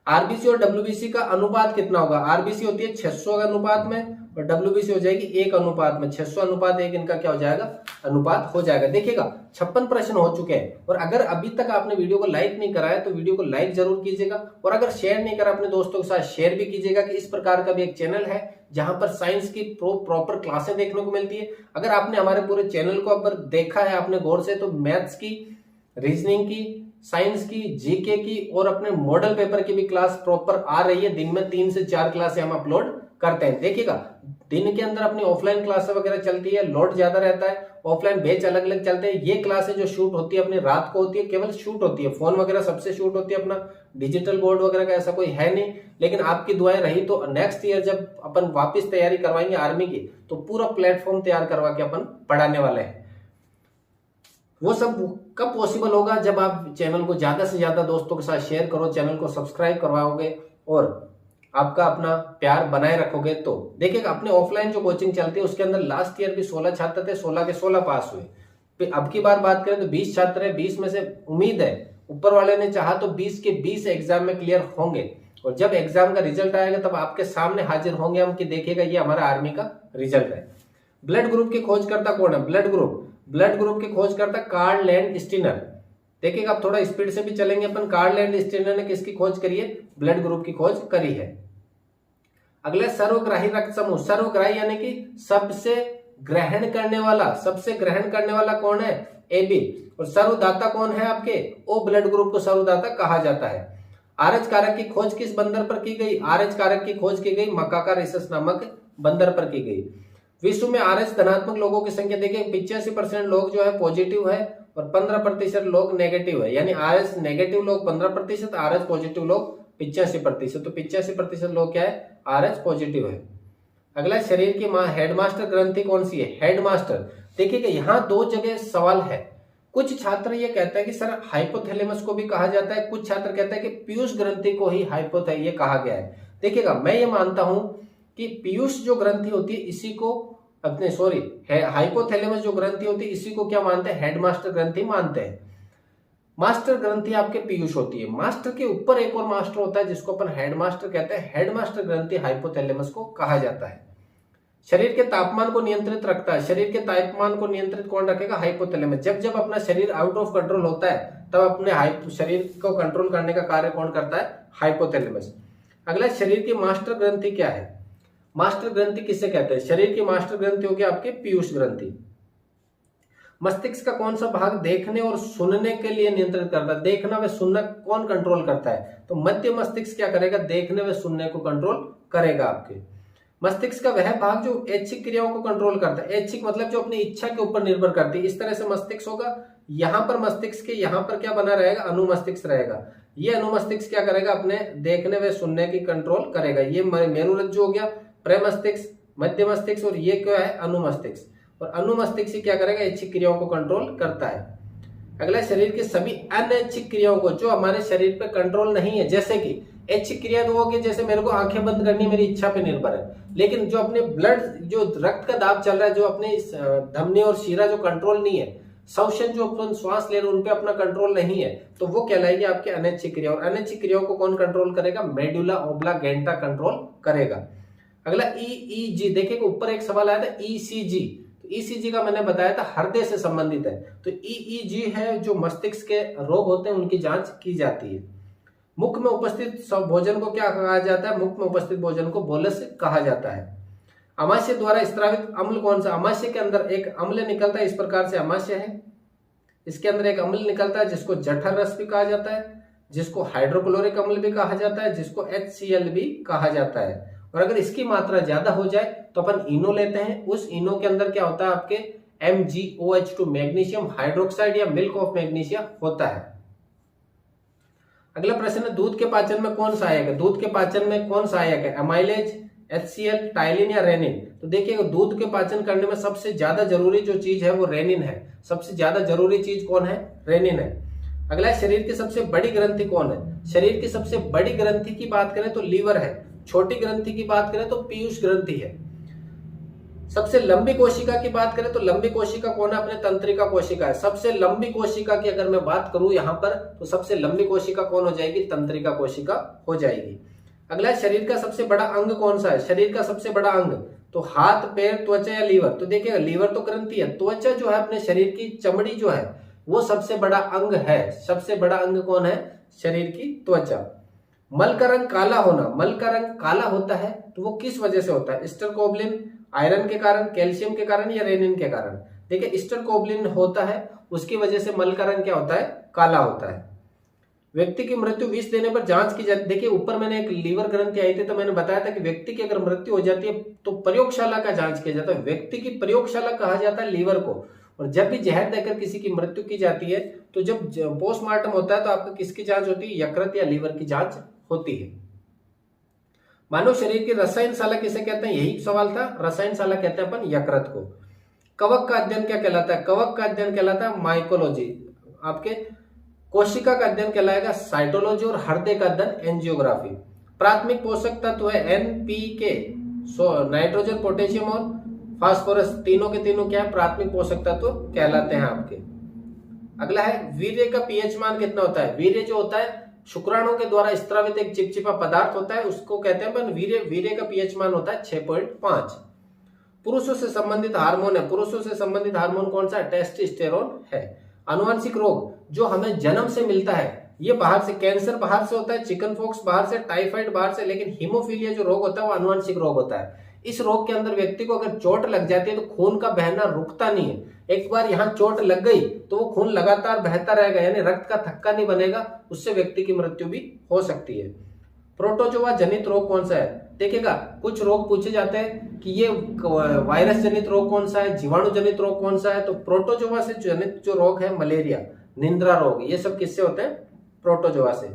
आरबीसी और डब्ल्यूबीसी का अनुपात कितना होगा। आरबीसी होती है 600 अनुपात में और डब्ल्यूबीसी हो जाएगी 1 अनुपात में। 600 अनुपात 1 इनका क्या हो जाएगा, अनुपात हो जाएगा। देखिएगा 56 प्रश्न हो चुके हैं, और अगर अभी तक आपने वीडियो को लाइक नहीं करा है तो वीडियो को लाइक जरूर कीजिएगा, और अगर शेयर नहीं करा अपने दोस्तों के साथ शेयर भी कीजिएगा कि इस प्रकार का भी एक चैनल है जहां पर साइंस की प्रॉपर क्लासें देखने को मिलती है। अगर आपने हमारे पूरे चैनल को अगर देखा है आपने गौर से, तो मैथ्स की, रीजनिंग की, साइंस की, जीके की और अपने मॉडल पेपर की भी क्लास प्रॉपर आ रही है। दिन में 3 से 4 क्लासें हम अपलोड करते हैं। देखिएगा दिन के अंदर अपनी ऑफलाइन क्लासेस वगैरह चलती है, लोड ज्यादा रहता है, ऑफलाइन बैच अलग अलग चलते हैं। ये क्लासेस जो शूट होती है अपनी रात को होती है, केवल शूट होती है, फोन वगैरह सबसे शूट होती है, अपना डिजिटल बोर्ड वगैरह का ऐसा कोई है नहीं। लेकिन आपकी दुआएं रही तो नेक्स्ट ईयर जब अपन वापस तैयारी करवाएंगे आर्मी की, तो पूरा प्लेटफॉर्म तैयार करवा के अपन पढ़ाने वाले हैं। वो सब कब पॉसिबल होगा, जब आप चैनल को ज्यादा से ज्यादा दोस्तों के साथ शेयर करो, चैनल को सब्सक्राइब करवाओगे और आपका अपना प्यार बनाए रखोगे। तो देखिएगा अपने ऑफलाइन जो कोचिंग चलती है उसके अंदर लास्ट ईयर भी 16 छात्र थे, 16 के 16 पास हुए। फिर अब की बार बात करें तो 20 छात्र है, 20 में से उम्मीद है ऊपर वाले ने चाहा तो 20 के 20 एग्जाम में क्लियर होंगे। और जब एग्जाम का रिजल्ट आएगा तब आपके सामने हाजिर होंगे हम कि देखिएगा ये हमारा आर्मी का रिजल्ट है। ब्लड ग्रुप की खोजकर्ता कौन है? ब्लड ग्रुप की खोजकर्ता कार्ल लैंडस्टीनर। देखिएगा अब थोड़ा स्पीड से भी चलेंगे अपन। कार्ल लैंडस्टीनर ने किसकी खोज करी है? ब्लड ग्रुप की खोज करी है। अगला सर्वग्राही रक्त समूह। सर्वग्राही यानी कि सबसे ग्रहण करने वाला कौन है? AB। और सर्वदाता कौन है आपके? O ब्लड ग्रुप को सर्वदाता कहा जाता है। आरएच कारक की खोज किस बंदर पर की गई? आरएच कारक की खोज की गई मकाका रिसस नामक बंदर पर की गई। विश्व में आरएच धनात्मक लोगों की संख्या देखिए 85% लोग जो है पॉजिटिव है और 15% लोग नेगेटिव है। यानी आरएच नेगेटिव लोग 15%, आरएच पॉजिटिव लोग 85%। तो 85% लोग क्या है? आरएच पॉजिटिव है। अगला शरीर की हेडमास्टर ग्रंथि कौन सी है? हेडमास्टर। देखिएगा यहाँ दो जगह सवाल है। कुछ छात्र ये कहते हैं कि सर हाइपोथैलेमस को भी कहा जाता है, कुछ छात्र कहते हैं कि पीयूष ग्रंथि को ही ये कहा गया है। देखिएगा मैं ये मानता हूं कि पीयूष जो ग्रंथि होती है इसी को हाइपोथैलेमस जो ग्रंथि होती है इसी को क्या मानते हैं? हेडमास्टर ग्रंथि मानते हैं। मास्टर ग्रंथि आपके पीयूष होती है। मास्टर के ऊपर एक और मास्टर होता है जिसको अपन हेडमास्टर कहते हैं। हेडमास्टर ग्रंथि हाइपोथैलेमस को कहा जाता है। शरीर के तापमान को नियंत्रित रखता है। शरीर के तापमान को नियंत्रित कौन रखेगा? हाइपोथैलेमस। जब जब अपना शरीर आउट ऑफ कंट्रोल होता है तब अपने शरीर को कंट्रोल करने का कार्य कौन करता है? हाइपोथैलेमस। अगला शरीर की मास्टर ग्रंथि क्या है? मास्टर ग्रंथि किसे कहते हैं? शरीर की मास्टर ग्रंथि होगी आपके पीयूष ग्रंथि। मस्तिष्क का कौन सा भाग देखने और सुनने के लिए नियंत्रित करता है? देखना व सुनना कौन कंट्रोल करता है? तो मध्य मस्तिष्क क्या करेगा? देखने व सुनने को कंट्रोल करेगा आपके। मस्तिष्क का वह भाग जो ऐच्छिक क्रियाओं को कंट्रोल करता है। ऐच्छिक मतलब जो अपनी इच्छा के ऊपर निर्भर करती है। इस तरह से मस्तिष्क होगा। यहाँ पर मस्तिष्क के यहाँ पर क्या बना रहेगा? अनुमस्तिष्क रहेगा। ये अनुमस्तिष्क क्या करेगा? अपने देखने व सुनने की कंट्रोल करेगा। ये मेरुरज्जु हो गया, प्रमस्तिष्क, मध्य मस्तिष्क, और ये क्या है? अनुमस्तिष्क। और अनुमस्तिष्क क्या करेगा? ऐच्छिक क्रियाओं को कंट्रोल करता है। अगला शरीर के सभी अनैच्छिक क्रियाओं को जो हमारे शरीर पे कंट्रोल नहीं है, जैसे कि ऐच्छिक क्रिया तो होगी जैसे मेरे को आंखें बंद करनी मेरी इच्छा पे निर्भर है, लेकिन जो अपने ब्लड जो रक्त का दाब चल रहा है, जो अपने धमनी और शीरा जो कंट्रोल नहीं है, श्वसन जो अपन श्वास ले रहे हैं उन पे अपना कंट्रोल नहीं है, तो वो कहलाएगी आपके अनैच्छिक क्रिया। और अनैच्छिक क्रियाओं को कौन कंट्रोल करेगा? मेडुला ओब्लांगेटा कंट्रोल करेगा। अगला EEG। देखिए ऊपर एक सवाल आया था ECG। ECG का मैंने बताया था हृदय से संबंधित है। तो EEG है जो मस्तिष्क के रोग होते हैं उनकी जांच की जाती है। मुख में उपस्थित भोजन को क्या कहा जाता है? मुख में उपस्थित भोजन को बोलस कहा जाता है। अमाशय द्वारा स्त्रावित अम्ल कौन सा? अमाशय के अंदर एक अम्ल निकलता है, इस प्रकार से अमाशय है। इसके अंदर एक अम्ल निकलता है जिसको जठर रस भी कहा जाता है, जिसको हाइड्रोक्लोरिक अम्ल भी कहा जाता है, जिसको HCl भी कहा जाता है। और अगर इसकी मात्रा ज्यादा हो जाए तो अपन इनो लेते हैं। उस इनो के अंदर क्या होता है? आपके MgOH2 मैग्नीशियम हाइड्रोक्साइड या मिल्क ऑफ मैग्नीशिया होता है। अगला प्रश्न है दूध के पाचन में कौन सहायक है? दूध के पाचन में कौन सहायक है? अमाइलेज, HCl, टाइलिन या रेनिन? तो देखिए दूध के पाचन करने में सबसे ज्यादा जरूरी जो चीज है वो रेनिन है। सबसे ज्यादा जरूरी चीज कौन है? रेनिन है। अगला शरीर की सबसे बड़ी ग्रंथि कौन है? शरीर की सबसे बड़ी ग्रंथि की बात करें तो लीवर है। छोटी ग्रंथि की बात करें तो पीयूष ग्रंथि है। सबसे लंबी कोशिका की बात करें तो लंबी कोशिका कौन है? अपने तंत्रिका कोशिका है। सबसे लंबी कोशिका की अगर मैं बात करूं यहां पर तो सबसे लंबी कोशिका कौन हो जाएगी? तंत्रिका कोशिका हो जाएगी। अगला शरीर का सबसे बड़ा अंग कौन सा है? शरीर का सबसे बड़ा अंग तो हाथ, पैर, त्वचा या लीवर? तो देखिएगा लीवर तो ग्रंथि है। त्वचा जो है अपने शरीर की चमड़ी जो है वो सबसे बड़ा अंग है। सबसे बड़ा अंग कौन है? शरीर की त्वचा। मल का रंग काला होना, मल का रंग काला होता है तो वो किस वजह से होता है? स्टरकोब्लिन, आयरन के कारण, कैल्शियम के कारण या रेनिन के कारण? देखिए स्टरकोब्लिन होता है, उसकी वजह से मल का रंग क्या होता है? काला होता है। व्यक्ति की मृत्यु विष देने पर जांच की जाती है। देखिए ऊपर मैंने एक लीवर ग्रंथि आई थी तो मैंने बताया था कि व्यक्ति की अगर मृत्यु हो जाती है तो प्रयोगशाला का जांच किया जाता है। व्यक्ति की प्रयोगशाला कहा जाता है लीवर को। और जब भी जहर देकर किसी की मृत्यु की जाती है तो जब पोस्टमार्टम होता है तो आपका किसकी जांच होती है? यकृत या लीवर की जांच होती है। मानव शरीर की रसायनशाला किसे कहते हैं? यही सवाल था। रसायनशाला कहते हैं अपन यकृत को। कवक का अध्ययन क्या कहलाता है? कवक का अध्ययन कहलाता है माइकोलॉजी। आपके कोशिका का अध्ययन कहलाएगा साइटोलॉजी और हृदय का अध्ययन एंजियोग्राफी। प्राथमिक पोषक तत्व है एनपीके, नाइट्रोजन, पोटेशियम और फास्फोरस। तीनों के तीनों क्या है? प्राथमिक पोषक तत्व कहलाते हैं आपके। अगला है वीर्य का पीएच मान कितना होता है? वीर्य जो होता है शुक्राणु के द्वारा स्त्रावित एक चिपचिपा पदार्थ होता है, उसको कहते हैं वीर्य। वीर्य का पीएच मान होता है 6.5। पुरुषों से संबंधित हार्मोन है। पुरुषों से संबंधित हार्मोन कौन सा है? टेस्टोस्टेरोन है। आनुवांशिक रोग जो हमें जन्म से मिलता है, ये बाहर से, कैंसर बाहर से होता है, चिकन पॉक्स बाहर से, टाइफाइड बाहर से, लेकिन हीमोफीलिया जो रोग होता है वो आनुवांशिक रोग होता है। इस रोग के अंदर व्यक्ति को अगर चोट लग जाती है तो खून का बहना रुकता नहीं है। एक बार यहाँ चोट लग गई तो वो खून लगातार बहता रहेगा, यानी रक्त का थक्का नहीं बनेगा, उससे व्यक्ति की मृत्यु भी हो सकती है। प्रोटोजोआ जनित रोग कौन सा है? देखिएगा कुछ रोग पूछे जाते हैं कि ये वायरस जनित रोग कौन सा है, जीवाणु जनित रोग कौन सा है। तो प्रोटोजोआ से जनित जो रोग है मलेरिया, निंद्रा रोग, ये सब किससे होते हैं? प्रोटोजोआ से।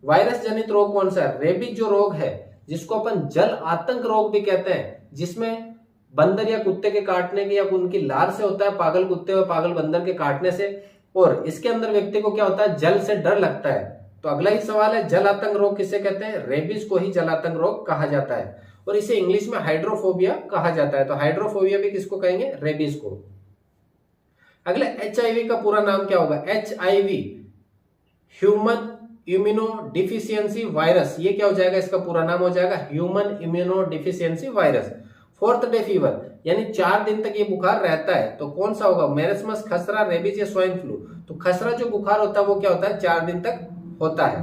वायरस जनित रोग कौन सा है? रेबीज जो रोग है, जिसको अपन जल आतंक रोग भी कहते हैं, जिसमें बंदर या कुत्ते के काटने के या उनकी लार से होता है, पागल कुत्ते और पागल बंदर के काटने से। और इसके अंदर व्यक्ति को क्या होता है? जल से डर लगता है। तो अगला ही सवाल है जल आतंक रोग किसे कहते हैं? रेबीज को ही जल आतंक रोग कहा जाता है और इसे इंग्लिश में हाइड्रोफोबिया कहा जाता है। तो हाइड्रोफोबिया भी किसको कहेंगे? रेबीज को। अगला एचआईवी का पूरा नाम क्या होगा? HIV, human immuno deficiency virus. ये क्या हो जाएगा? इसका पूरा नाम हो जाएगा human immuno deficiency virus. Fourth day fever, यानी 4 दिन तक ये बुखार रहता है, तो कौन सा होगा? मेरेस्मस, खसरा, रेबीज या स्वाइन फ्लू। तो खसरा जो बुखार होता है वो क्या होता है? 4 दिन तक होता है।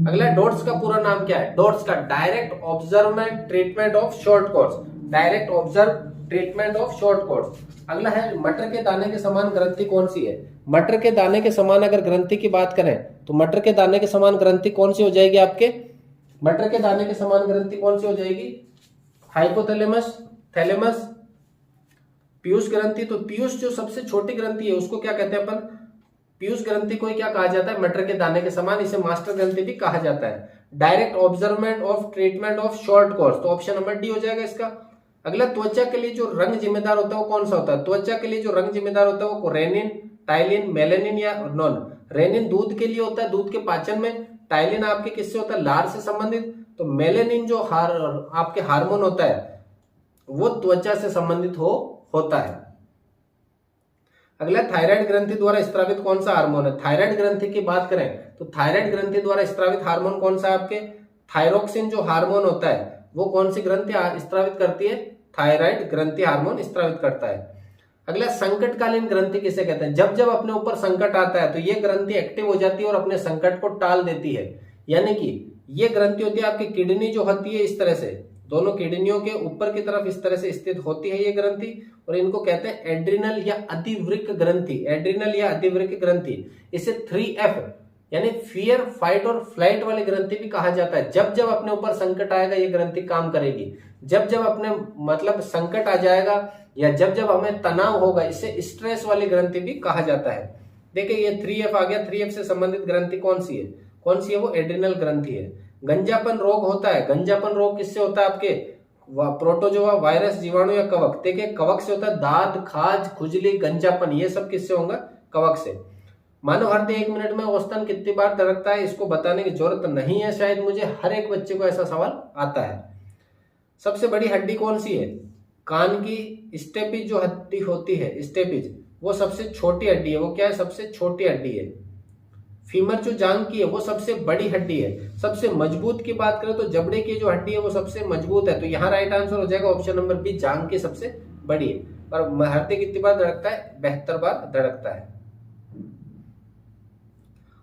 अगला डोट्स का पूरा नाम क्या है? डोट्स का direct observement treatment of short course. Direct observe treatment of short course. अगला है मटर के दाने के समान ग्रंथि कौन सी है? मटर के दाने के समान अगर ग्रंथि की बात करें तो मटर के दाने के समान ग्रंथि कौन सी हो जाएगी आपके? मटर के दाने के समान ग्रंथि कौन सी हो जाएगी? हाइपोथैलेमस, थैलेमस, पीयूष ग्रंथि। तो पीयूष जो सबसे छोटी ग्रंथि है उसको क्या कहते हैं अपन? पीयूष ग्रंथि को क्या कहा जाता है? मटर के दाने के समान। इसे मास्टर ग्रंथि भी कहा जाता है। Direct observement of treatment of short course, तो ऑप्शन नंबर डी हो जाएगा इसका। अगला त्वचा के लिए जो रंग जिम्मेदार होता है वो कौन सा होता है? त्वचा के लिए जो रंग जिम्मेदार होता है वो रेनिन, टाइलिन, मेलेनिन या नॉन। रेनिन दूध के लिए होता है, दूध के पाचन में। टाइलिन आपके किससे होता है? लार से संबंधित। तो मेलेनिन जो आपके हार्मोन होता है वो त्वचा से संबंधित होता है। अगला थायराइड ग्रंथि द्वारा स्त्रावित कौन सा हार्मोन है? थायराइड ग्रंथि की बात करें तो थायराइड ग्रंथि द्वारा स्त्रावित हार्मोन कौन सा है आपके? थायरोक्सिन जो हार्मोन होता है वो कौन सी ग्रंथि स्त्रावित करती है? थायराइड ग्रंथि हार्मोन स्त्रावित करता है। अगला संकटकालीन ग्रंथि किसे कहते हैं? जब जब अपने ऊपर संकट आता है तो ये ग्रंथि एक्टिव हो जाती है और अपने संकट को टाल देती है। यानी कि ये ग्रंथि होती है आपकी किडनी जो होती है इस तरह से, दोनों किडनियों के ऊपर की तरफ इस तरह से स्थित होती है ये ग्रंथि, और इनको कहते हैं एड्रिनल या अधिवृक्क ग्रंथि। एड्रिनल या अधिवृक्क ग्रंथि, इसे 3F यानी फियर, फाइट और फ्लाइट वाली ग्रंथि भी कहा जाता है। जब जब अपने ऊपर संकट आएगा ये ग्रंथि काम करेगी। जब जब अपने मतलब संकट आ जाएगा या जब जब हमें तनाव होगा, इसे स्ट्रेस वाली ग्रंथि भी कहा जाता है। देखिए ये 3F आ गया। 3F से संबंधित ग्रंथि कौन सी है? कौन सी है? वो एड्रिनल ग्रंथि है। गंजापन रोग होता है। गंजापन रोग किससे होता है आपके? प्रोटोजोआ, वायरस, जीवाणु या कवक। देखिए कवक से होता है दाद, खाज, खुजली, गंजापन, ये सब किससे होगा? कवक से। मानव हृदय 1 मिनट में औसतन कितनी बार धड़कता है? इसको बताने की जरूरत नहीं है शायद मुझे, हर एक बच्चे को ऐसा सवाल आता है। सबसे बड़ी हड्डी कौन सी है? कान की स्टेपिज जो हड्डी होती है, स्टेपिज, वो सबसे छोटी हड्डी है। वो क्या है? सबसे छोटी हड्डी है। फीमर जो जांघ की है वो सबसे बड़ी हड्डी है। सबसे मजबूत की बात करें तो जबड़े की जो हड्डी है वो सबसे मजबूत है। तो यहाँ राइट आंसर हो जाएगा ऑप्शन नंबर बी, जांघ की सबसे बड़ी है। और हृदय कितनी बार धड़कता है? 72 बार धड़कता है।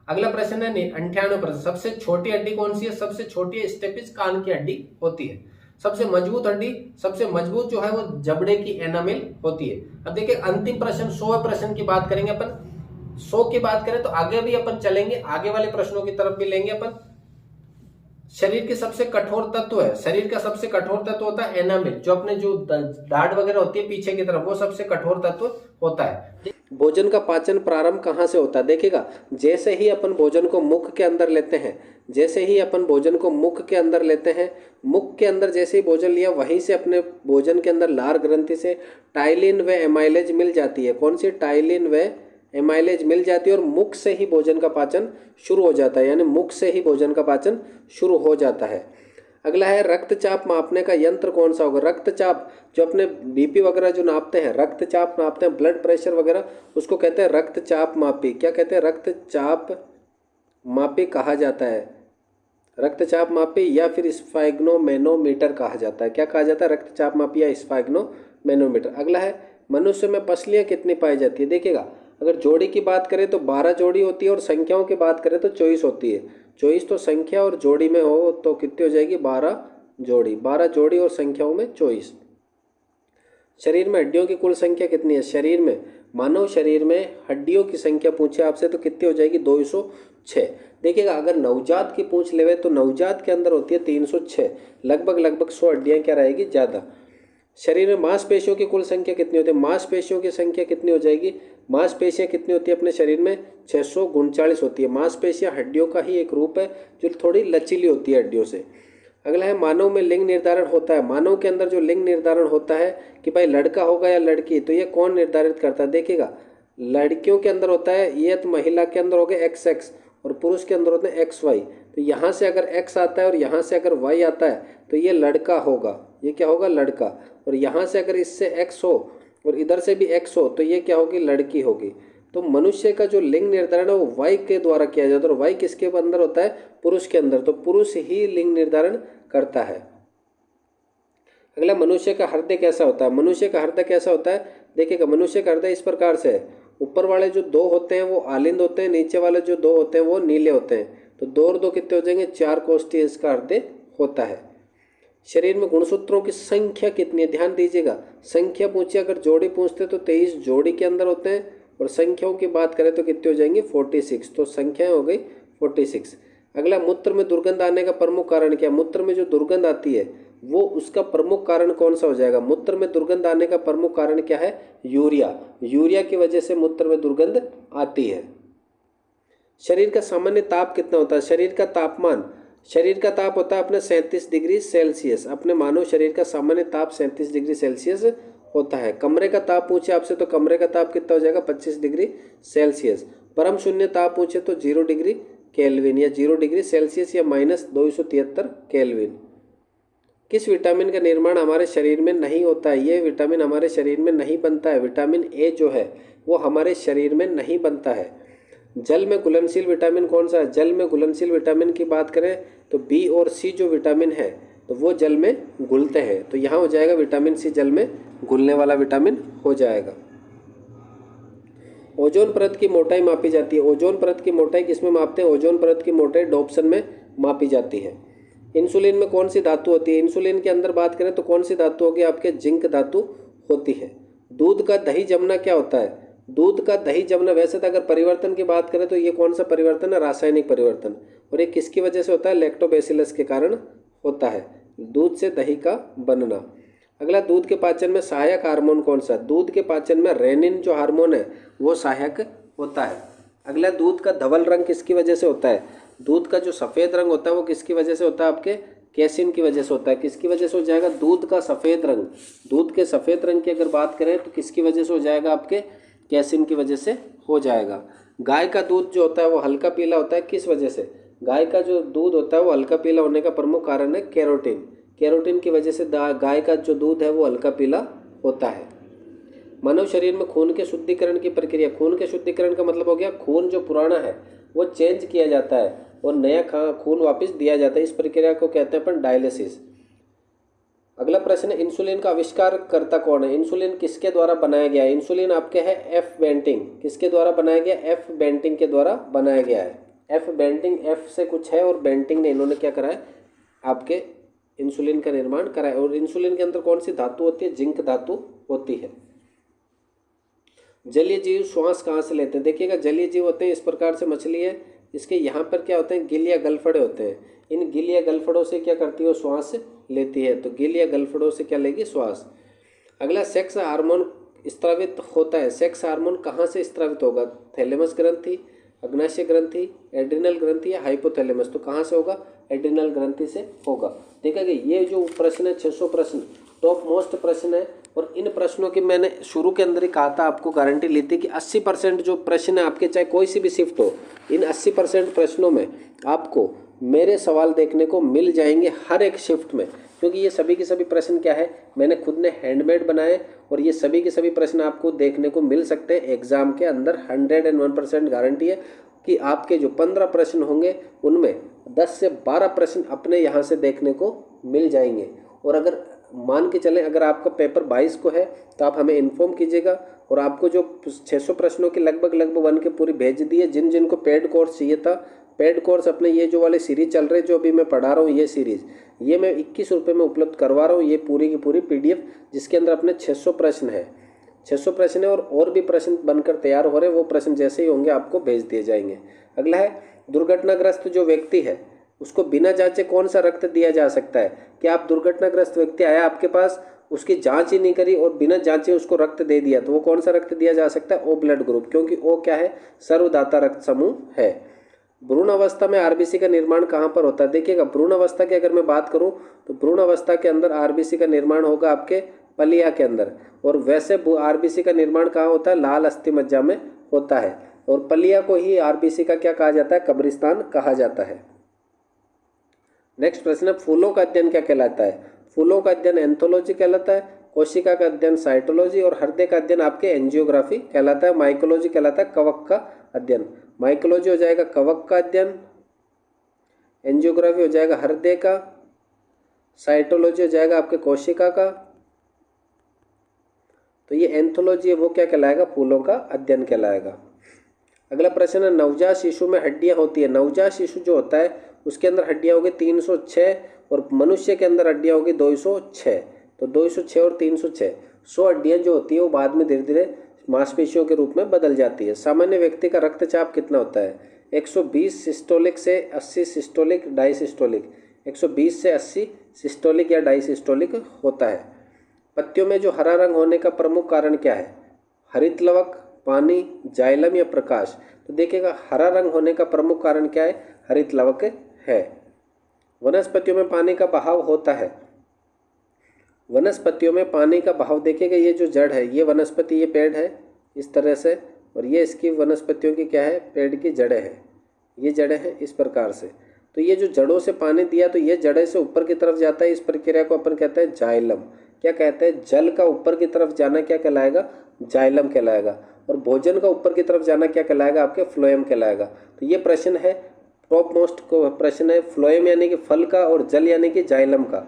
अगला प्रश्न है 98%। सबसे छोटी हड्डी कौन सी है? सबसे छोटी है स्टेपिज, कान की हड्डी होती है। सबसे मजबूत हड्डी, सबसे मजबूत जो है वो जबड़े की एनामिल होती है। अब देखिए अंतिम प्रश्न 100वें प्रश्न की बात करेंगे अपन। 100 की बात करें तो आगे भी अपन चलेंगे, आगे वाले प्रश्नों की तरफ भी लेंगे अपन। शरीर के सबसे कठोर तत्व है, शरीर का सबसे कठोर तत्व होता है एनामिल, जो अपने जो दाढ़ वगैरह होती है पीछे की तरफ, वो सबसे कठोर तत्व होता है। भोजन का पाचन प्रारंभ कहाँ से होता है? देखिएगा, जैसे ही अपन भोजन को मुख के अंदर लेते हैं, जैसे ही अपन भोजन को मुख के अंदर लेते हैं, मुख के अंदर जैसे ही भोजन लिया, वहीं से अपने भोजन के अंदर लार ग्रंथि से टाइलिन व एमाइलेज मिल जाती है। कौन सी? टाइलिन व एमाइलेज मिल जाती है और मुख से ही भोजन का पाचन शुरू हो जाता है, यानी मुख से ही भोजन का पाचन शुरू हो जाता है। अगला है रक्तचाप मापने का यंत्र कौन सा होगा? रक्तचाप जो अपने बीपी वगैरह जो नापते हैं, रक्तचाप नापते हैं, ब्लड प्रेशर वगैरह, उसको कहते हैं रक्तचाप मापी। क्या कहते हैं? रक्तचाप मापी कहा जाता है। रक्तचाप मापी या फिर स्फाइग्नोमेनोमीटर कहा जाता है। क्या कहा जाता है? रक्तचाप मापी या स्फाइग्नोमेनोमीटर। अगला है मनुष्य में पसलियाँ कितनी पाई जाती है? देखिएगा, अगर जोड़ी की बात करें तो 12 जोड़ी होती है और संख्याओं की बात करें तो 24 होती है। 24 तो संख्या और जोड़ी में हो तो कितनी हो जाएगी? 12 जोड़ी। 12 जोड़ी और संख्याओं में 24। शरीर में हड्डियों की कुल संख्या कितनी है? शरीर में, मानव शरीर में हड्डियों की संख्या पूछे आपसे तो कितनी हो जाएगी? 206। देखिएगा, अगर नवजात की पूछ लेवे तो नवजात के अंदर होती है 306, लगभग 100 हड्डियाँ क्या रहेगी? ज़्यादा। शरीर में मांसपेशियों की कुल संख्या कितनी होती है? मांसपेशियों की संख्या कितनी हो जाएगी? मांसपेशियां कितनी होती है अपने शरीर में? 639 होती है। मांसपेशियां हड्डियों का ही एक रूप है जो थोड़ी लचीली होती है हड्डियों से। अगला है मानव में लिंग निर्धारण होता है। मानव के अंदर जो लिंग निर्धारण होता है कि भाई लड़का होगा या लड़की, तो ये कौन निर्धारित करता है? देखिएगा, लड़कियों के अंदर होता है ये, तो महिला के अंदर हो गया XX और पुरुष के अंदर होता है XY। तो यहाँ से अगर X आता है और यहाँ से अगर Y आता है तो ये लड़का होगा। ये क्या होगा? लड़का। और यहाँ से अगर इससे X हो और इधर से भी X हो तो ये क्या होगी? लड़की होगी। तो मनुष्य का जो लिंग निर्धारण है वो Y के द्वारा किया जाता है और Y किसके अंदर होता है? पुरुष के अंदर। तो पुरुष ही लिंग निर्धारण करता है। अगला, मनुष्य का हृदय कैसा होता है? मनुष्य का हृदय कैसा होता है? देखिएगा, मनुष्य का हृदय इस प्रकार से है, ऊपर वाले जो 2 होते हैं वो आलिंद होते हैं, नीचे वाले जो 2 होते हैं वो नीले होते हैं। तो 2 और 2 कितने हो जाएंगे? 4 कोष्ठीय इसका हृदय होता है। शरीर में गुणसूत्रों की संख्या कितनी है? ध्यान दीजिएगा, संख्या पूछिए, अगर जोड़ी पूछते तो 23 जोड़ी के अंदर होते हैं और संख्याओं की बात करें तो कितने हो जाएंगे? 46। तो संख्याएं हो गई 46। अगला, मूत्र में दुर्गंध आने का प्रमुख कारण क्या? मूत्र में जो दुर्गंध आती है वो उसका प्रमुख कारण कौन सा हो जाएगा? मूत्र में दुर्गंध आने का प्रमुख कारण क्या है? यूरिया। यूरिया की वजह से मूत्र में दुर्गंध आती है। शरीर का सामान्य ताप कितना होता है? शरीर का तापमान, शरीर का ताप होता है अपने 37 डिग्री सेल्सियस। अपने मानव शरीर का सामान्य ताप 37 डिग्री सेल्सियस होता है। कमरे का ताप पूछे आपसे तो कमरे का ताप कितना हो जाएगा? 25 डिग्री सेल्सियस। परम शून्य ताप पूछे तो 0 डिग्री केल्विन या 0 डिग्री सेल्सियस या -273 केल्विन। किस विटामिन का निर्माण हमारे शरीर में नहीं होता है? ये विटामिन हमारे शरीर में नहीं बनता है। विटामिन ए जो है वो हमारे शरीर में नहीं बनता है। जल में घुलनशील विटामिन कौन सा है? जल में घुलनशील विटामिन की बात करें तो बी और सी जो विटामिन है तो वो जल में घुलते हैं। तो यहाँ हो जाएगा विटामिन सी, जल में घुलने वाला विटामिन हो जाएगा। ओजोन परत की मोटाई मापी जाती है। ओजोन परत की मोटाई किसमें मापते हैं? ओजोन परत की मोटाई डॉप्सन में मापी जाती है। इंसुलिन में कौन सी धातु होती है? इंसुलिन के अंदर बात करें तो कौन सी धातु होगी? आपके जिंक धातु होती है। दूध का दही जमना क्या होता है? दूध का दही जमना, वैसे तो अगर परिवर्तन की बात करें तो ये कौन सा परिवर्तन है? रासायनिक परिवर्तन। और ये किसकी वजह से होता है? लैक्टोबैसिलस के कारण होता है, दूध से दही का बनना। अगला, दूध के पाचन में सहायक हार्मोन कौन सा? दूध के पाचन में रेनिन जो हार्मोन है वो सहायक होता है। अगला, दूध का धवल रंग किसकी वजह से होता है? दूध का जो सफ़ेद रंग होता है वो किसकी वजह से होता है? आपके कैसिन की वजह से होता है। किसकी वजह से हो जाएगा? दूध का सफ़ेद रंग। दूध के सफ़ेद रंग की अगर बात करें तो किसकी वजह से हो जाएगा? आपके कैसिन की वजह से हो जाएगा। गाय का दूध जो होता है वो हल्का पीला होता है, किस वजह से? गाय का जो दूध होता है वो हल्का पीला होने का प्रमुख कारण है कैरोटीन। कैरोटीन की वजह से गाय का जो दूध है वो हल्का पीला होता है। मानव शरीर में खून के शुद्धिकरण की प्रक्रिया, खून के शुद्धिकरण का मतलब हो गया खून जो पुराना है वो चेंज किया जाता है और नया खून वापस दिया जाता है। इस प्रक्रिया को कहते हैं अपन डायलिसिस। अगला प्रश्न है, इंसुलिन का आविष्कार करता कौन है? इंसुलिन किसके द्वारा बनाया गया है? इंसुलिन आपके है एफ बेंटिंग। किसके द्वारा बनाया गया? एफ बेंटिंग के द्वारा बनाया गया है। एफ बेंटिंग, एफ से कुछ है और बेंटिंग ने, इन्होंने क्या करा है? आपके इंसुलिन का निर्माण कराया। और इंसुलिन के अंदर कौन सी धातु होती है? जिंक धातु होती है। जलीय जीव श्वास कहाँ से लेते हैं? देखिएगा, जलीय जीव होते हैं इस प्रकार से मछली है, इसके यहाँ पर क्या होते हैं, गिल या गलफड़े होते हैं। इन गिल या गलफड़ों से क्या करती है, वो श्वास लेती है। तो गिल या गलफड़ों से क्या लेगी, श्वास। अगला, सेक्स हार्मोन स्रावित होता है। सेक्स हार्मोन कहाँ से स्रावित होगा? थैलेमस ग्रंथि, अग्नाशय ग्रंथि, एड्रिनल ग्रंथि या हाइपोथैलेमस। तो कहाँ से होगा? एड्रिनल ग्रंथि से होगा। देखा कि ये जो प्रश्न है 600 प्रश्न टॉप मोस्ट प्रश्न है, और इन प्रश्नों की मैंने शुरू के अंदर ही कहा था, आपको गारंटी ली थी कि 80% जो प्रश्न है आपके, चाहे कोई सी भी शिफ्ट हो, इन 80% प्रश्नों में आपको मेरे सवाल देखने को मिल जाएंगे हर एक शिफ्ट में। क्योंकि ये सभी के सभी प्रश्न क्या है, मैंने खुद ने हैंडमेड बनाए, और ये सभी के सभी प्रश्न आपको देखने को मिल सकते हैं एग्जाम के अंदर। 101% गारंटी है कि आपके जो 15 प्रश्न होंगे उनमें 10 से 12 प्रश्न अपने यहाँ से देखने को मिल जाएंगे। और अगर मान के चलें, अगर आपका पेपर 22 को है तो आप हमें इन्फॉर्म कीजिएगा, और आपको जो 600 प्रश्नों की लगभग बन के पूरी भेज दी है। जिन जिन को पेड कोर्स चाहिए था, पेड कोर्स अपने ये जो वाले सीरीज चल रहे हैं, जो अभी मैं पढ़ा रहा हूँ, ये सीरीज ये मैं 21 रुपये में उपलब्ध करवा रहा हूँ। ये पूरी की पूरी PDF, जिसके अंदर अपने 600 प्रश्न है, 600 प्रश्न है, और भी प्रश्न बनकर तैयार हो रहे हैं। वो प्रश्न जैसे ही होंगे आपको भेज दिए जाएंगे। अगला है, दुर्घटनाग्रस्त जो व्यक्ति है उसको बिना जांचे कौन सा रक्त दिया जा सकता है? कि आप दुर्घटनाग्रस्त व्यक्ति आया आपके पास, उसकी जांच ही नहीं करी और बिना जांचे उसको रक्त दे दिया, तो वो कौन सा रक्त दिया जा सकता है? ओ ब्लड ग्रुप, क्योंकि ओ क्या है, सर्वदाता रक्त समूह है। भ्रूण अवस्था में RBC का निर्माण कहाँ पर होता है? देखिएगा, भ्रूण अवस्था की अगर मैं बात करूँ तो भ्रूण अवस्था के अंदर RBC का निर्माण होगा आपके पलिया के अंदर। और वैसे RBC का निर्माण कहाँ होता है? लाल अस्थि मज्जा में होता है। और पलिया को ही RBC का क्या कहा जाता है? कब्रिस्तान कहा जाता है। नेक्स्ट प्रश्न है, फूलों का अध्ययन क्या कहलाता है? फूलों का अध्ययन एंथोलॉजी कहलाता है, कोशिका का अध्ययन साइटोलॉजी, और हृदय का अध्ययन आपके एंजियोग्राफी कहलाता है। माइकोलॉजी कहलाता है कवक का अध्ययन। माइकोलॉजी हो जाएगा कवक का अध्ययन, एंजियोग्राफी हो जाएगा हृदय का, साइटोलॉजी हो जाएगा आपके कोशिका का। तो ये एंथोलॉजी है वो क्या कहलाएगा? फूलों का अध्ययन कहलाएगा। अगला प्रश्न है, नवजात शिशु में हड्डियां होती है। नवजात शिशु जो होता है उसके अंदर हड्डियां होगी 306, और मनुष्य के अंदर हड्डियां होगी 206। तो 206 और 306, 100 हड्डियां जो होती है वो बाद में धीरे धीरे मांसपेशियों के रूप में बदल जाती है। सामान्य व्यक्ति का रक्तचाप कितना होता है? 120 सिस्टोलिक से 80 सिस्टोलिक डायसिस्टोलिक, 120 से 80 सिस्टोलिक या डायसिस्टोलिक होता है। पत्तियों में जो हरा रंग होने का प्रमुख कारण क्या है? हरित लवक, पानी, जाइलम या प्रकाश? तो देखिएगा, हरा रंग होने का प्रमुख कारण क्या है? हरित लवक है। वनस्पतियों में पानी का बहाव होता है। वनस्पतियों में पानी का बहाव, देखिएगा ये जो जड़ है, ये वनस्पति, ये पेड़ है इस तरह से, और ये इसकी वनस्पतियों की क्या है? पेड़ की जड़ें हैं। ये जड़ें हैं इस प्रकार से। तो ये जो जड़ों से पानी दिया, तो ये जड़ें से ऊपर की तरफ जाता है। इस प्रक्रिया को अपन कहते हैं जाइलम। क्या कहते हैं? जल का ऊपर की तरफ जाना क्या कहलाएगा? जाइलम कहलाएगा। और भोजन का ऊपर की तरफ जाना क्या कहलाएगा? आपके फ्लोएम कहलाएगा। तो ये प्रश्न है, टॉप मोस्ट को प्रश्न है, फ्लोएम यानी कि फल का, और जल यानी कि जाइलम का।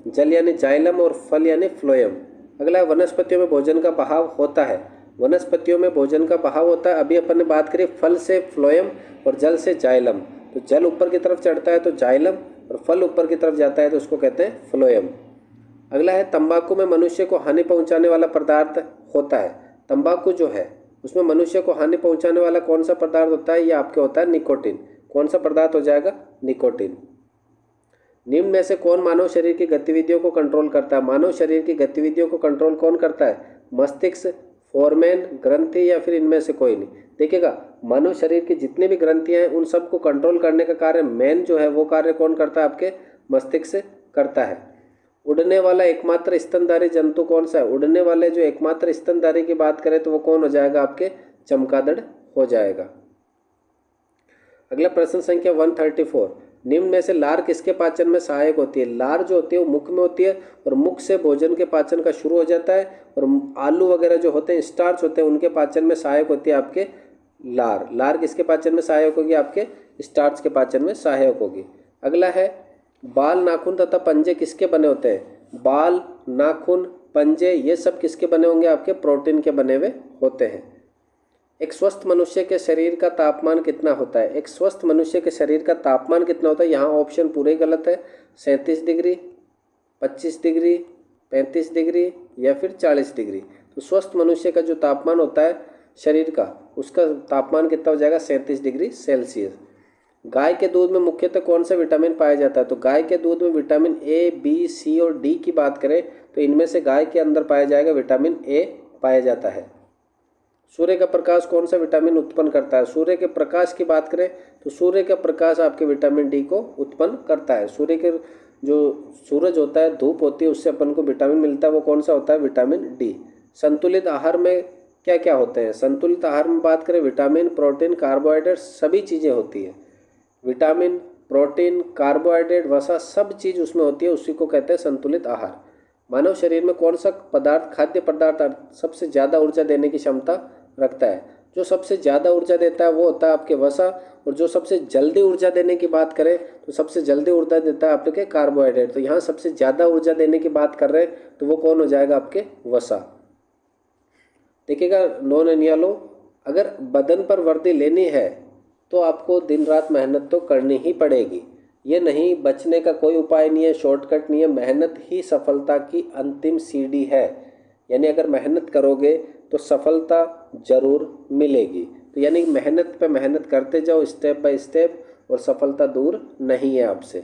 जल यानी जाइलम और फल यानी फ्लोएम। अगला है, वनस्पतियों में भोजन का बहाव होता है। वनस्पतियों में भोजन का बहाव होता है। अभी अपन ने बात करी फल से फ्लोएम और जल से जाइलम। तो जल ऊपर की तरफ चढ़ता है तो जाइलम, और फल ऊपर की तरफ जाता है तो उसको कहते हैं फ्लोएम। अगला है, तंबाकू में मनुष्य को हानि पहुंचाने वाला पदार्थ होता है। तंबाकू जो है उसमें मनुष्य को हानि पहुंचाने वाला कौन सा पदार्थ होता है? ये आपके होता है निकोटीन। कौन सा पदार्थ हो जाएगा? निकोटीन। निम्न में से कौन मानव शरीर की गतिविधियों को कंट्रोल करता है? मानव शरीर की गतिविधियों को कंट्रोल कौन करता है? मस्तिष्क, फोरमेन, ग्रंथि, या फिर इनमें से कोई नहीं? देखिएगा, मानव शरीर की जितनी भी ग्रंथियां हैं उन सबको कंट्रोल करने का कार्य मेन जो है वो कार्य कौन करता है? आपके मस्तिष्क करता है। उड़ने वाला एकमात्र स्तनधारी जंतु कौन सा है? उड़ने वाले जो एकमात्र स्तनधारी की बात करें तो वो कौन हो जाएगा? आपके चमगादड़ हो जाएगा। अगला प्रश्न संख्या 134, निम्न में से लार किसके पाचन में सहायक होती है? लार जो होती है वो मुख में होती है, और मुख से भोजन के पाचन का शुरू हो जाता है, और आलू वगैरह जो होते हैं, स्टार्च होते हैं, उनके पाचन में सहायक होती है आपके लार। लार किसके पाचन में सहायक होगी? आपके स्टार्च के पाचन में सहायक होगी। अगला है, बाल, नाखून तथा पंजे किसके बने होते हैं? बाल, नाखून, पंजे ये सब किसके बने होंगे? आपके प्रोटीन के बने हुए होते हैं। एक स्वस्थ मनुष्य के शरीर का तापमान कितना होता है? एक स्वस्थ मनुष्य के शरीर का तापमान कितना होता है? यहाँ ऑप्शन पूरे गलत है। 37 डिग्री, 25 डिग्री, 35 डिग्री या फिर 40 डिग्री। तो स्वस्थ मनुष्य का जो तापमान होता है शरीर का, उसका तापमान कितना हो जाएगा 37 डिग्री सेल्सियस। गाय के दूध में मुख्यतः कौन सा विटामिन पाया जाता है? तो गाय के दूध में विटामिन ए, बी, सी और डी की बात करें तो इनमें से गाय के अंदर पाया जाएगा विटामिन ए पाया जाता है। सूर्य का प्रकाश कौन सा विटामिन उत्पन्न करता है? सूर्य के प्रकाश की बात करें तो सूर्य का प्रकाश आपके विटामिन डी को उत्पन्न करता है। सूर्य के जो सूरज होता है, धूप होती है, उससे अपन को विटामिन मिलता है, वो कौन सा होता है? Vitamin D. संतुलित आहार में क्या क्या होते हैं? संतुलित आहार में बात करें विटामिन, प्रोटीन, कार्बोहाइड्रेट सभी चीज़ें होती है। विटामिन, प्रोटीन, कार्बोहाइड्रेट, वसा सब चीज़ उसमें होती है, उसी को कहते हैं संतुलित आहार। मानव शरीर में कौन सा पदार्थ, खाद्य पदार्थ सबसे ज़्यादा ऊर्जा देने की क्षमता रखता है? जो सबसे ज़्यादा ऊर्जा देता है वो होता है आपके वसा, और जो सबसे जल्दी ऊर्जा देने की बात करें तो सबसे जल्दी ऊर्जा देता है आपके कार्बोहाइड्रेट। तो यहाँ सबसे ज़्यादा ऊर्जा देने की बात कर रहे हैं तो वो कौन हो जाएगा? आपके वसा। देखिएगा नॉन एनियालो, अगर बदन पर वर्दी लेनी है तो आपको दिन रात मेहनत तो करनी ही पड़ेगी। ये नहीं, बचने का कोई उपाय नहीं है, शॉर्टकट नहीं है, मेहनत ही सफलता की अंतिम सीढ़ी है। यानी अगर मेहनत करोगे तो सफलता जरूर मिलेगी। तो यानी मेहनत पे मेहनत करते जाओ स्टेप बाय स्टेप, और सफलता दूर नहीं है आपसे।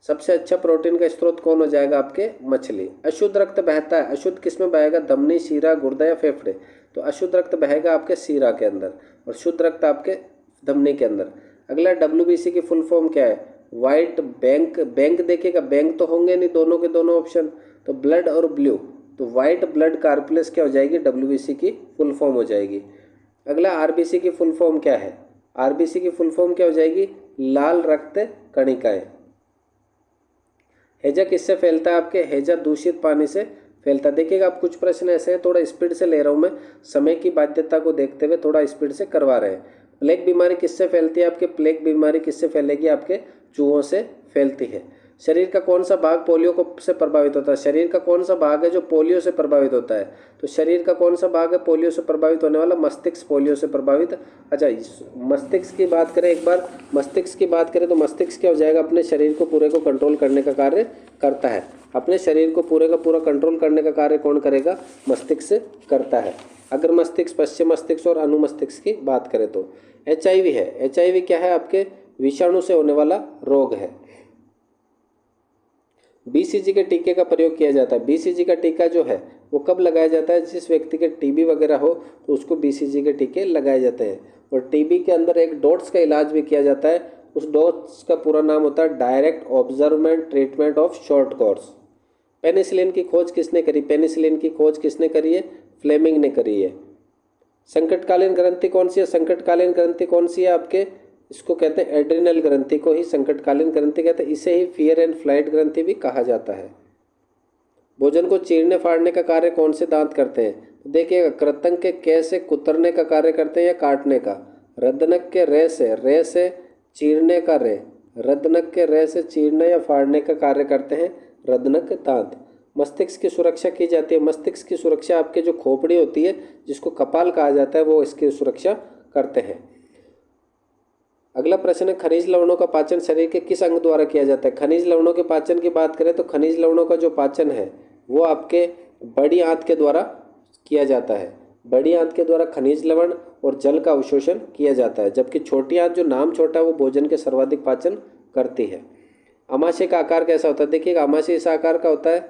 सबसे अच्छा प्रोटीन का स्रोत कौन हो जाएगा? आपके मछली। अशुद्ध रक्त बहता है, अशुद्ध किस में बहेगा? धमनी, शीरा, गुर्दा या फेफड़े? तो अशुद्ध रक्त बहेगा आपके शीरा के अंदर और शुद्ध रक्त आपके धमनी के अंदर। अगला WBC की फुल फॉर्म क्या है? White bank. बैंक देखिएगा, बैंक तो होंगे नहीं दोनों के दोनों ऑप्शन, तो ब्लड और ब्लू, तो वाइट ब्लड कार्पलेस क्या हो जाएगी? WBC की फुल फॉर्म हो जाएगी। अगला RBC की फुल फॉर्म क्या है? RBC की फुल फॉर्म क्या हो जाएगी? लाल रक्त कणिकाएं। हैजा किससे फैलता है? आपके हैजा दूषित पानी से फैलता है। देखिएगा आप कुछ प्रश्न ऐसे हैं, थोड़ा स्पीड से ले रहा हूँ मैं, समय की बाध्यता को देखते हुए थोड़ा स्पीड से करवा रहे हैं। प्लेग बीमारी किससे फैलती है? आपके प्लेग बीमारी किससे फैलेगी? आपके चूहों से फैलती है। शरीर का कौन सा भाग पोलियो को से प्रभावित होता है? शरीर का कौन सा भाग है जो पोलियो से प्रभावित होता है? तो शरीर का कौन सा भाग है पोलियो से प्रभावित होने वाला? मस्तिष्क पोलियो से प्रभावित। अच्छा, मस्तिष्क की बात करें, एक बार मस्तिष्क की बात करें तो मस्तिष्क क्या हो जाएगा? अपने शरीर को पूरे को कंट्रोल करने का कार्य करता है। अपने शरीर को पूरे का पूरा कंट्रोल करने का कार्य कौन करेगा? मस्तिष्क करता है। अगर मस्तिष्क, पश्चिम मस्तिष्क और अनुमस्तिष्क की बात करें तो HIV है। HIV क्या है? आपके विषाणु से होने वाला रोग है। BCG के टीके का प्रयोग किया जाता है। BCG का टीका जो है वो कब लगाया जाता है? जिस व्यक्ति के TB वगैरह हो तो उसको BCG के टीके लगाए जाते हैं। और TB के अंदर एक डॉट्स का इलाज भी किया जाता है। उस डॉट्स का पूरा नाम होता है direct observement treatment of short course. Penicillin की खोज किसने करी? पेनिसिलिन की खोज किसने करी है? फ्लेमिंग ने करी है। संकटकालीन ग्रंथि कौन सी है? संकटकालीन ग्रंथि कौन सी है? आपके इसको कहते हैं एड्रिनल ग्रंथि को ही संकटकालीन ग्रंथि कहते हैं। इसे ही फियर एंड फ्लाइट ग्रंथि भी कहा जाता है। भोजन को चीरने फाड़ने का कार्य कौन से दांत करते हैं? तो देखिएगा, कृतंक के कै से कुतरने का कार्य करते हैं या काटने का। रदनक के रे से चीरने का रे, रदनक के रे से चीरने या फाड़ने का कार्य करते हैं रदनक दांत। मस्तिष्क की सुरक्षा की जाती है। मस्तिष्क की सुरक्षा आपके जो खोपड़ी होती है, जिसको कपाल कहा जाता है, वो इसकी सुरक्षा करते हैं। अगला प्रश्न है, खनिज लवणों का पाचन शरीर के किस अंग द्वारा किया जाता है? खनिज लवणों के पाचन की बात करें तो खनिज लवणों का जो पाचन है वो आपके बड़ी आंत के द्वारा किया जाता है। बड़ी आंत के द्वारा खनिज लवण और जल का अवशोषण किया जाता है, जबकि छोटी आंत जो नाम छोटा है वो भोजन के सर्वाधिक पाचन करती है। अमाशय का आकार कैसा होता है? देखिएगा, अमाशय इस आकार का होता है,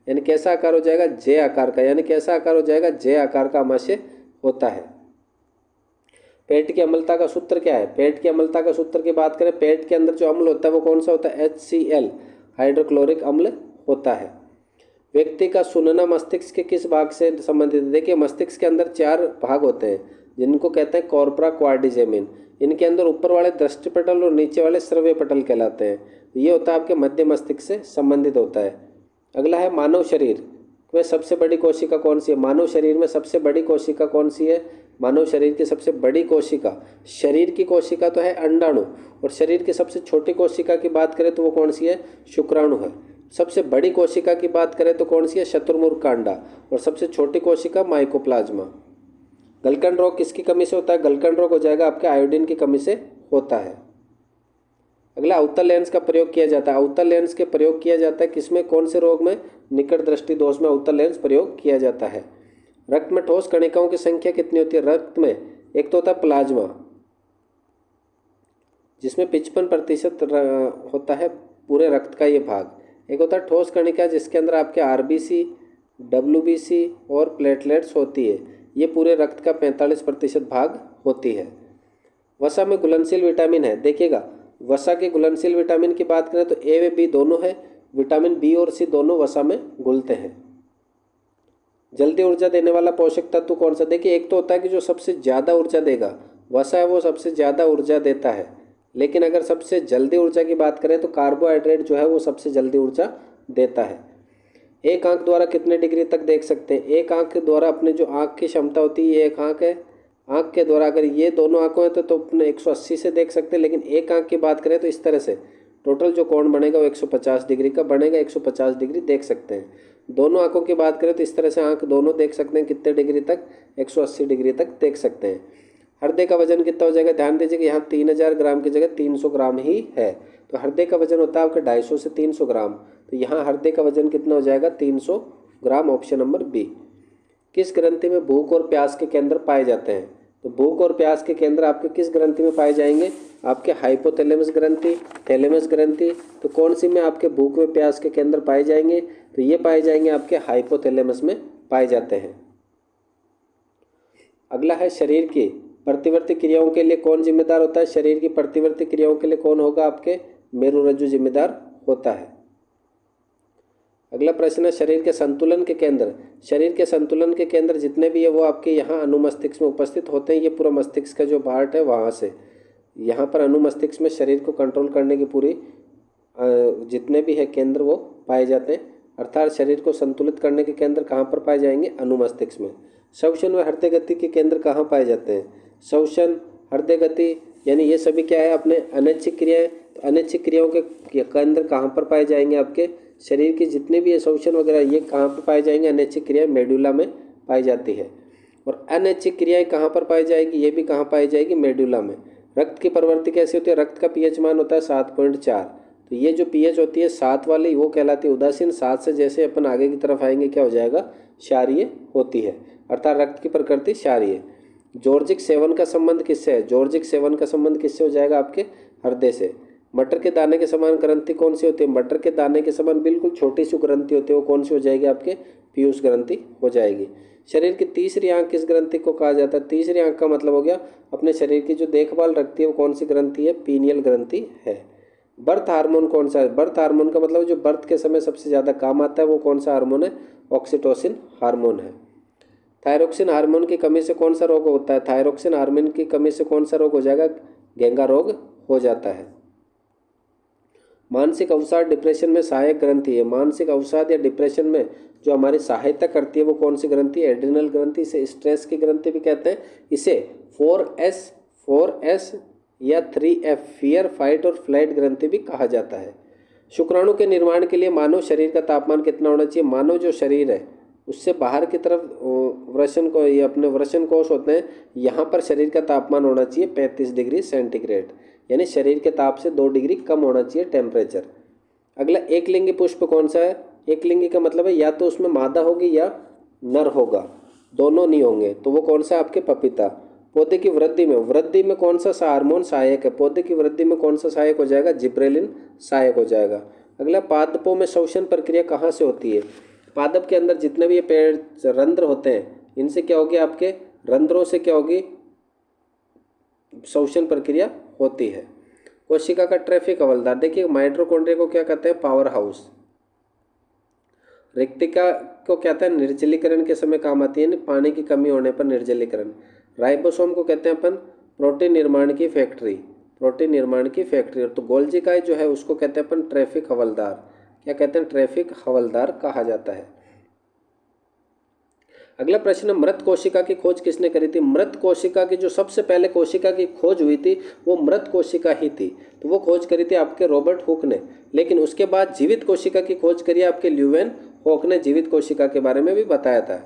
यानी कैसा आकार हो जाएगा? जे आकार का। यानी कैसा आकार हो जाएगा? जे आकार का अमाशय होता है। पेट की अम्लता का सूत्र क्या है? पेट की अम्लता का सूत्र की बात करें, पेट के अंदर जो अम्ल होता है वो कौन सा होता है? HCl हाइड्रोक्लोरिक अम्ल होता है। व्यक्ति का सुनना मस्तिष्क के किस भाग से संबंधित है? देखिए, मस्तिष्क के अंदर 4 भाग होते हैं जिनको कहते हैं कॉर्परा क्वाड्रिजेमिन। इनके अंदर ऊपर वाले दृष्टिपटल और नीचे वाले श्रव्य पटल कहलाते हैं। ये होता है आपके मध्य मस्तिष्क से संबंधित होता है। अगला है, मानव शरीर में सबसे बड़ी कोशिका कौन सी है? मानव शरीर में सबसे बड़ी कोशिका कौन सी है? मानव शरीर की सबसे बड़ी कोशिका, शरीर की कोशिका तो है अंडाणु, और शरीर की सबसे छोटी कोशिका की बात करें तो वो कौन सी है? शुक्राणु है। सबसे बड़ी कोशिका की बात करें तो कौन सी है? शतुर्मुर्ग कांडा। और सबसे छोटी कोशिका माइकोप्लाज्मा। गलकंड रोग किसकी कमी से होता है? गलकंड रोग हो जाएगा आपके आयोडीन की कमी से होता है। अगला, अवतल लेंस का प्रयोग किया जाता है। अवतल लेंस के प्रयोग किया जाता है किसमें, कौन से रोग में, निकट दृष्टि दोष में अवतल लेंस प्रयोग किया जाता है। रक्त में ठोस कणिकाओं की संख्या कितनी होती है। रक्त में एक तो होता है प्लाज्मा, जिसमें 55% होता है पूरे रक्त का ये भाग। एक होता है ठोस कणिका, जिसके अंदर आपके आरबीसी, डब्ल्यूबीसी और प्लेटलेट्स होती है। ये पूरे रक्त का 45% भाग होती है। वसा में घुलनशील विटामिन है। देखिएगा, वसा के घुलनशील विटामिन की बात करें तो ए व बी दोनों है। विटामिन बी और सी दोनों वसा में घुलते हैं। जल्दी ऊर्जा देने वाला पोषक तत्व कौन सा। देखिए, एक तो होता है कि जो सबसे ज़्यादा ऊर्जा देगा, वसा है वो सबसे ज़्यादा ऊर्जा देता है। लेकिन अगर सबसे जल्दी ऊर्जा की बात करें तो कार्बोहाइड्रेट जो है वो सबसे जल्दी ऊर्जा देता है। एक आंख द्वारा कितने डिग्री तक देख सकते हैं। एक आंख के द्वारा अपने जो आंख की क्षमता होती है, ये एक आंख है, आंख के द्वारा अगर ये दोनों आंखों हैं तो अपने 180 से देख सकते हैं। लेकिन एक आंख की बात करें तो इस तरह से टोटल जो कोण बनेगा वो 150 डिग्री का बनेगा। 150 डिग्री देख सकते हैं। दोनों आंखों की बात करें तो इस तरह से आंख दोनों देख सकते हैं कितने डिग्री तक, 180 डिग्री तक देख सकते हैं। हृदय का वजन कितना हो जाएगा। ध्यान दीजिए कि यहाँ 3000 ग्राम की जगह 300 ग्राम ही है। तो हृदय का वजन होता है आपका 250 से 300 ग्राम। तो यहाँ हृदय का वजन कितना हो जाएगा, 300 ग्राम। Option number B. किस ग्रंथि में भूख और प्यास के केंद्र पाए जाते हैं। तो भूख और प्यास के केंद्र आपके किस ग्रंथि में पाए जाएंगे, आपके हाइपोथैलेमस ग्रंथि, थैलेमस ग्रंथि। तो कौन सी में आपके भूख व प्यास के केंद्र पाए जाएंगे, तो ये पाए जाएंगे आपके हाइपोथैलेमस में पाए जाते हैं। अगला है, शरीर की प्रतिवर्ती क्रियाओं के लिए कौन जिम्मेदार होता है। शरीर की प्रतिवर्ती क्रियाओं के लिए कौन होगा, आपके मेरुरज्जु जिम्मेदार होता है। अगला प्रश्न है, शरीर के संतुलन के केंद्र। शरीर के संतुलन के केंद्र जितने भी है वो आपके यहाँ अनुमस्तिष्क में उपस्थित होते हैं। ये पूरा मस्तिष्क का जो पार्ट है वहाँ से यहाँ पर अनुमस्तिष्क में शरीर को कंट्रोल करने की पूरी जितने भी है केंद्र वो पाए जाते हैं। अर्थात शरीर को संतुलित करने के केंद्र कहाँ पर पाए जाएंगे, अनुमस्तिष्क में। श्वसन व हृदय गति के केंद्र कहाँ पाए जाते हैं। श्वसन, हृदय गति, यानी ये सभी क्या है अपने अनैच्छिक क्रियाएं। तो अनैच्छिक क्रियाओं के केंद्र कहाँ पर पाए जाएंगे, आपके शरीर की जितने भी है श्वसन वगैरह ये कहाँ पर पाए जाएंगे, अनैच्छिक क्रियाएं मेडुला में पाई जाती है। और अनैच्छिक क्रियाएं कहाँ पर पाई जाएगी, ये भी कहाँ पाई जाएगी, मेडुला में। रक्त की प्रवृत्ति कैसी होती है। रक्त का पीएच मान होता है 7.4। तो ये जो पीएच होती है 7 वाली वो कहलाती है उदासीन। 7 से जैसे अपन आगे की तरफ आएंगे क्या हो जाएगा, क्षारीय होती है। अर्थात रक्त की प्रकृति क्षारीय। जॉर्जिक सेवन का संबंध किससे है। जॉर्जिक सेवन का संबंध किससे हो जाएगा, आपके हृदय से। मटर के दाने के समान ग्रंथि कौन सी होती है। मटर के दाने के समान बिल्कुल छोटी सी ग्रंथि होती है, वो कौन सी हो जाएगी, आपके पीयूष ग्रंथि हो जाएगी। शरीर की तीसरी आंख किस ग्रंथि को कहा जाता है। तीसरी आंख का मतलब हो गया अपने शरीर की जो देखभाल रखती है वो कौन सी ग्रंथि है, पीनियल ग्रंथि है। बर्थ हार्मोन कौन सा है। बर्थ हार्मोन का मतलब जो बर्थ के समय सबसे ज़्यादा काम आता है वो कौन सा हार्मोन है, ऑक्सीटोसिन हार्मोन है। थायरोक्सिन हार्मोन की कमी से कौन सा रोग होता है। थायरोक्सिन हार्मोन की कमी से कौन सा रोग हो जाएगा, घेंगा रोग हो जाता है। मानसिक अवसाद डिप्रेशन में सहायक ग्रंथि है। मानसिक अवसाद या डिप्रेशन में जो हमारी सहायता करती है वो कौन सी ग्रंथि है, एड्रिनल ग्रंथि। इसे स्ट्रेस की ग्रंथि भी कहते हैं। इसे 4S या 3F फियर, फाइट और फ्लाइट ग्रंथि भी कहा जाता है। शुक्राणु के निर्माण के लिए मानव शरीर का तापमान कितना होना चाहिए। मानव जो शरीर है उससे बाहर की तरफ वृषण को ये अपने वृषण कोष होते हैं, यहाँ पर शरीर का तापमान होना चाहिए 35 डिग्री सेंटीग्रेड, यानी शरीर के ताप से 2 डिग्री कम होना चाहिए टेम्परेचर। अगला, एक लिंगी पुष्प कौन सा है। एक लिंगी का मतलब है या तो उसमें मादा होगी या नर होगा, दोनों नहीं होंगे। तो वो कौन सा, आपके पपीता। पौधे की वृद्धि में कौन सा हार्मोन सहायक है। पौधे की वृद्धि में कौन सा सहायक हो जाएगा, जिब्रेलिन सहायक हो जाएगा। अगला, पादपों में श्वसन प्रक्रिया कहाँ से होती है। पादप के अंदर जितने भी ये पेड़ रंध्र होते हैं इनसे क्या होगी, आपके रंध्रों से क्या होगी, श्वसन प्रक्रिया होती है। कोशिका का ट्रैफिक हवलदार। देखिए, माइटोकॉन्ड्रिया को क्या कहते हैं, पावर हाउस। रिक्तिका को कहते हैं निर्जलीकरण के समय काम आती है, पानी की कमी होने पर निर्जलीकरण। राइबोसोम को कहते हैं अपन प्रोटीन निर्माण की फैक्ट्री, प्रोटीन निर्माण की फैक्ट्री। और तो गोल्जी इकाई जो है उसको कहते हैं अपन ट्रैफिक हवलदार। क्या कहते हैं, ट्रैफिक हवलदार कहा जाता है। अगला प्रश्न, मृत कोशिका की खोज किसने करी थी। मृत कोशिका की जो सबसे पहले कोशिका की खोज हुई थी वो मृत कोशिका ही थी। तो वो खोज करी थी आपके रॉबर्ट हुक ने। लेकिन उसके बाद जीवित कोशिका की खोज करी आपके ल्यूवेन हॉक ने। जीवित कोशिका के बारे में भी बताया था।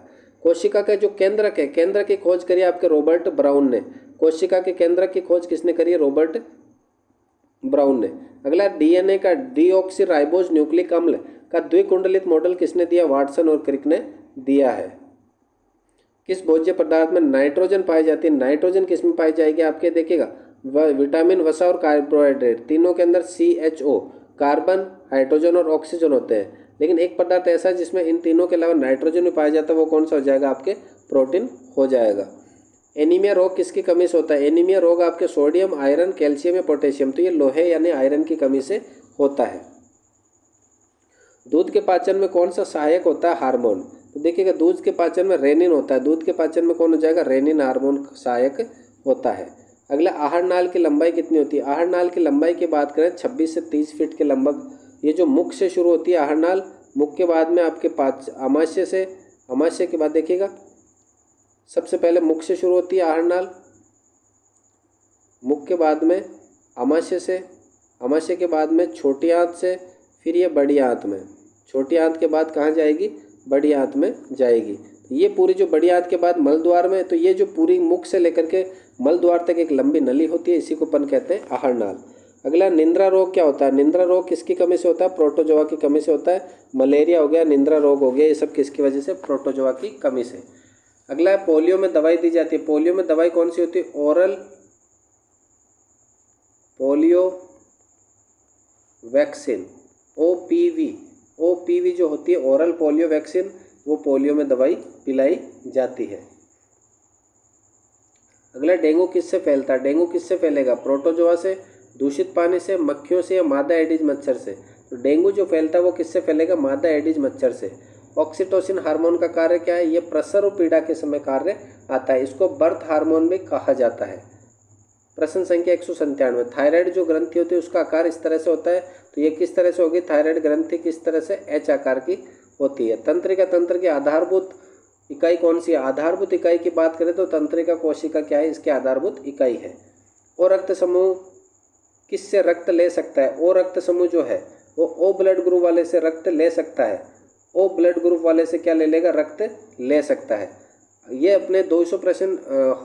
कोशिका का जो केंद्रक है, केंद्र की खोज करी आपके रॉबर्ट ब्राउन ने। कोशिका के केंद्रक की खोज किसने करी है, रॉबर्ट ब्राउन ने। अगला, डीएनए का डीऑक्सीराइबोज न्यूक्लिक अम्ल का द्विकुंडलित मॉडल किसने दिया? वाटसन और क्रिक ने दिया है। किस भोज्य पदार्थ में नाइट्रोजन पाई जाती है? नाइट्रोजन किस में पाई जाएगी आपके? देखिएगा, विटामिन, वसा और कार्बोहाइड्रेट, तीनों के अंदर CHO, कार्बन, हाइड्रोजन और ऑक्सीजन होते हैं। लेकिन एक पदार्थ ऐसा है जिसमें इन तीनों के अलावा नाइट्रोजन भी पाया जाता है, वो कौन सा हो जाएगा? आपके प्रोटीन हो जाएगा। एनीमिया रोग किसकी कमी से होता है? एनीमिया रोग आपके सोडियम, आयरन, कैल्शियम या पोटेशियम, तो ये लोहे यानी आयरन की कमी से होता है। दूध के पाचन में कौन सा सहायक होता है? हार्मोन। तो देखिएगा, दूध के पाचन में रेनिन होता है। दूध के पाचन में कौन हो जाएगा? रेनिन हार्मोन सहायक होता है। अगला, आहार नाल की लंबाई कितनी होती है? आहार नाल की लंबाई की बात करें 26 से 30 फीट के लगभग। ये जो मुख से शुरू होती है आहार नाल, मुख के बाद में आपके अमाशय के बाद देखिएगा, सबसे पहले मुख से शुरू होती है आहार नाल, मुख के बाद में अमाशय से, अमाशय के बाद में छोटी आंत से, फिर ये बड़ी आंत में, छोटी आंत के बाद कहाँ जाएगी? बड़ी आंत में जाएगी। ये पूरी जो बड़ी आंत के बाद मल द्वार में, तो ये जो पूरी मुख से लेकर के मल द्वार तक एक लंबी नली होती है, इसी को अपन कहते हैं आहार नाल। अगला, निंद्रा रोग क्या होता है? निंद्रा रोग किसकी कमी से होता है? प्रोटोजोआ की कमी से होता है। मलेरिया हो गया, निंद्रा रोग हो गया, ये सब किसकी वजह से? प्रोटोजोआ की कमी से। अगला है, पोलियो में दवाई दी जाती है। पोलियो में दवाई कौन सी होती है? ओरल पोलियो वैक्सीन, OPV जो होती है, ओरल पोलियो वैक्सीन, वो पोलियो में दवाई पिलाई जाती है। अगला, डेंगू किससे फैलता है? डेंगू किससे फैलेगा? प्रोटोजोआ से, दूषित पानी से, मक्खियों से या मादा एडिज मच्छर से? तो डेंगू जो फैलता है वो किससे फैलेगा? मादा एडिज मच्छर से। ऑक्सीटोसिन हार्मोन का कार्य क्या है? ये प्रसव पीड़ा के समय कार्य आता है, इसको बर्थ हार्मोन भी कहा जाता है। प्रश्न संख्या 197, थायराइड जो ग्रंथि होती है उसका आकार इस तरह से होता है, तो ये किस तरह से होगी? थायराइड ग्रंथि किस तरह से? H आकार की होती है। तंत्रिका तंत्र की आधारभूत इकाई कौन सी है? आधारभूत इकाई की बात करें तो तंत्रिका कोशिका क्या है? इसकी आधारभूत इकाई है। और रक्त समूह किससे रक्त ले सकता है? ओ रक्त समूह जो है वो O ब्लड ग्रुप वाले से रक्त ले सकता है। O ब्लड ग्रुप वाले से क्या ले लेगा? रक्त ले सकता है। ये अपने 200 प्रश्न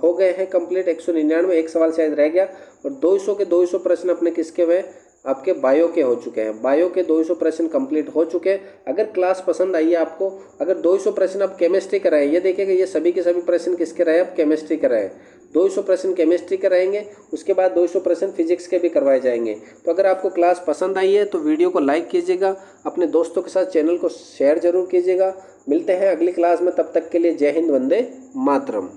हो गए हैं कंप्लीट। 199, एक सवाल शायद रह गया। और 200 के 200 प्रश्न अपने किसके हुए? आपके बायो के हो चुके हैं। बायो के 200 प्रश्न कंप्लीट हो चुके हैं। अगर क्लास पसंद आई है आपको, अगर 200 प्रश्न आप केमिस्ट्री कराएं, ये देखिएगा ये सभी के सभी प्रश्न किसके रहे? आप केमिस्ट्री कराएं। 200 प्रश्न केमिस्ट्री कराएंगे, उसके बाद 200 प्रश्न फिजिक्स के भी करवाए जाएंगे। तो अगर आपको क्लास पसंद आई है तो वीडियो को लाइक कीजिएगा, अपने दोस्तों के साथ चैनल को शेयर जरूर कीजिएगा। मिलते हैं अगली क्लास में, तब तक के लिए जय हिंद, वंदे मातरम।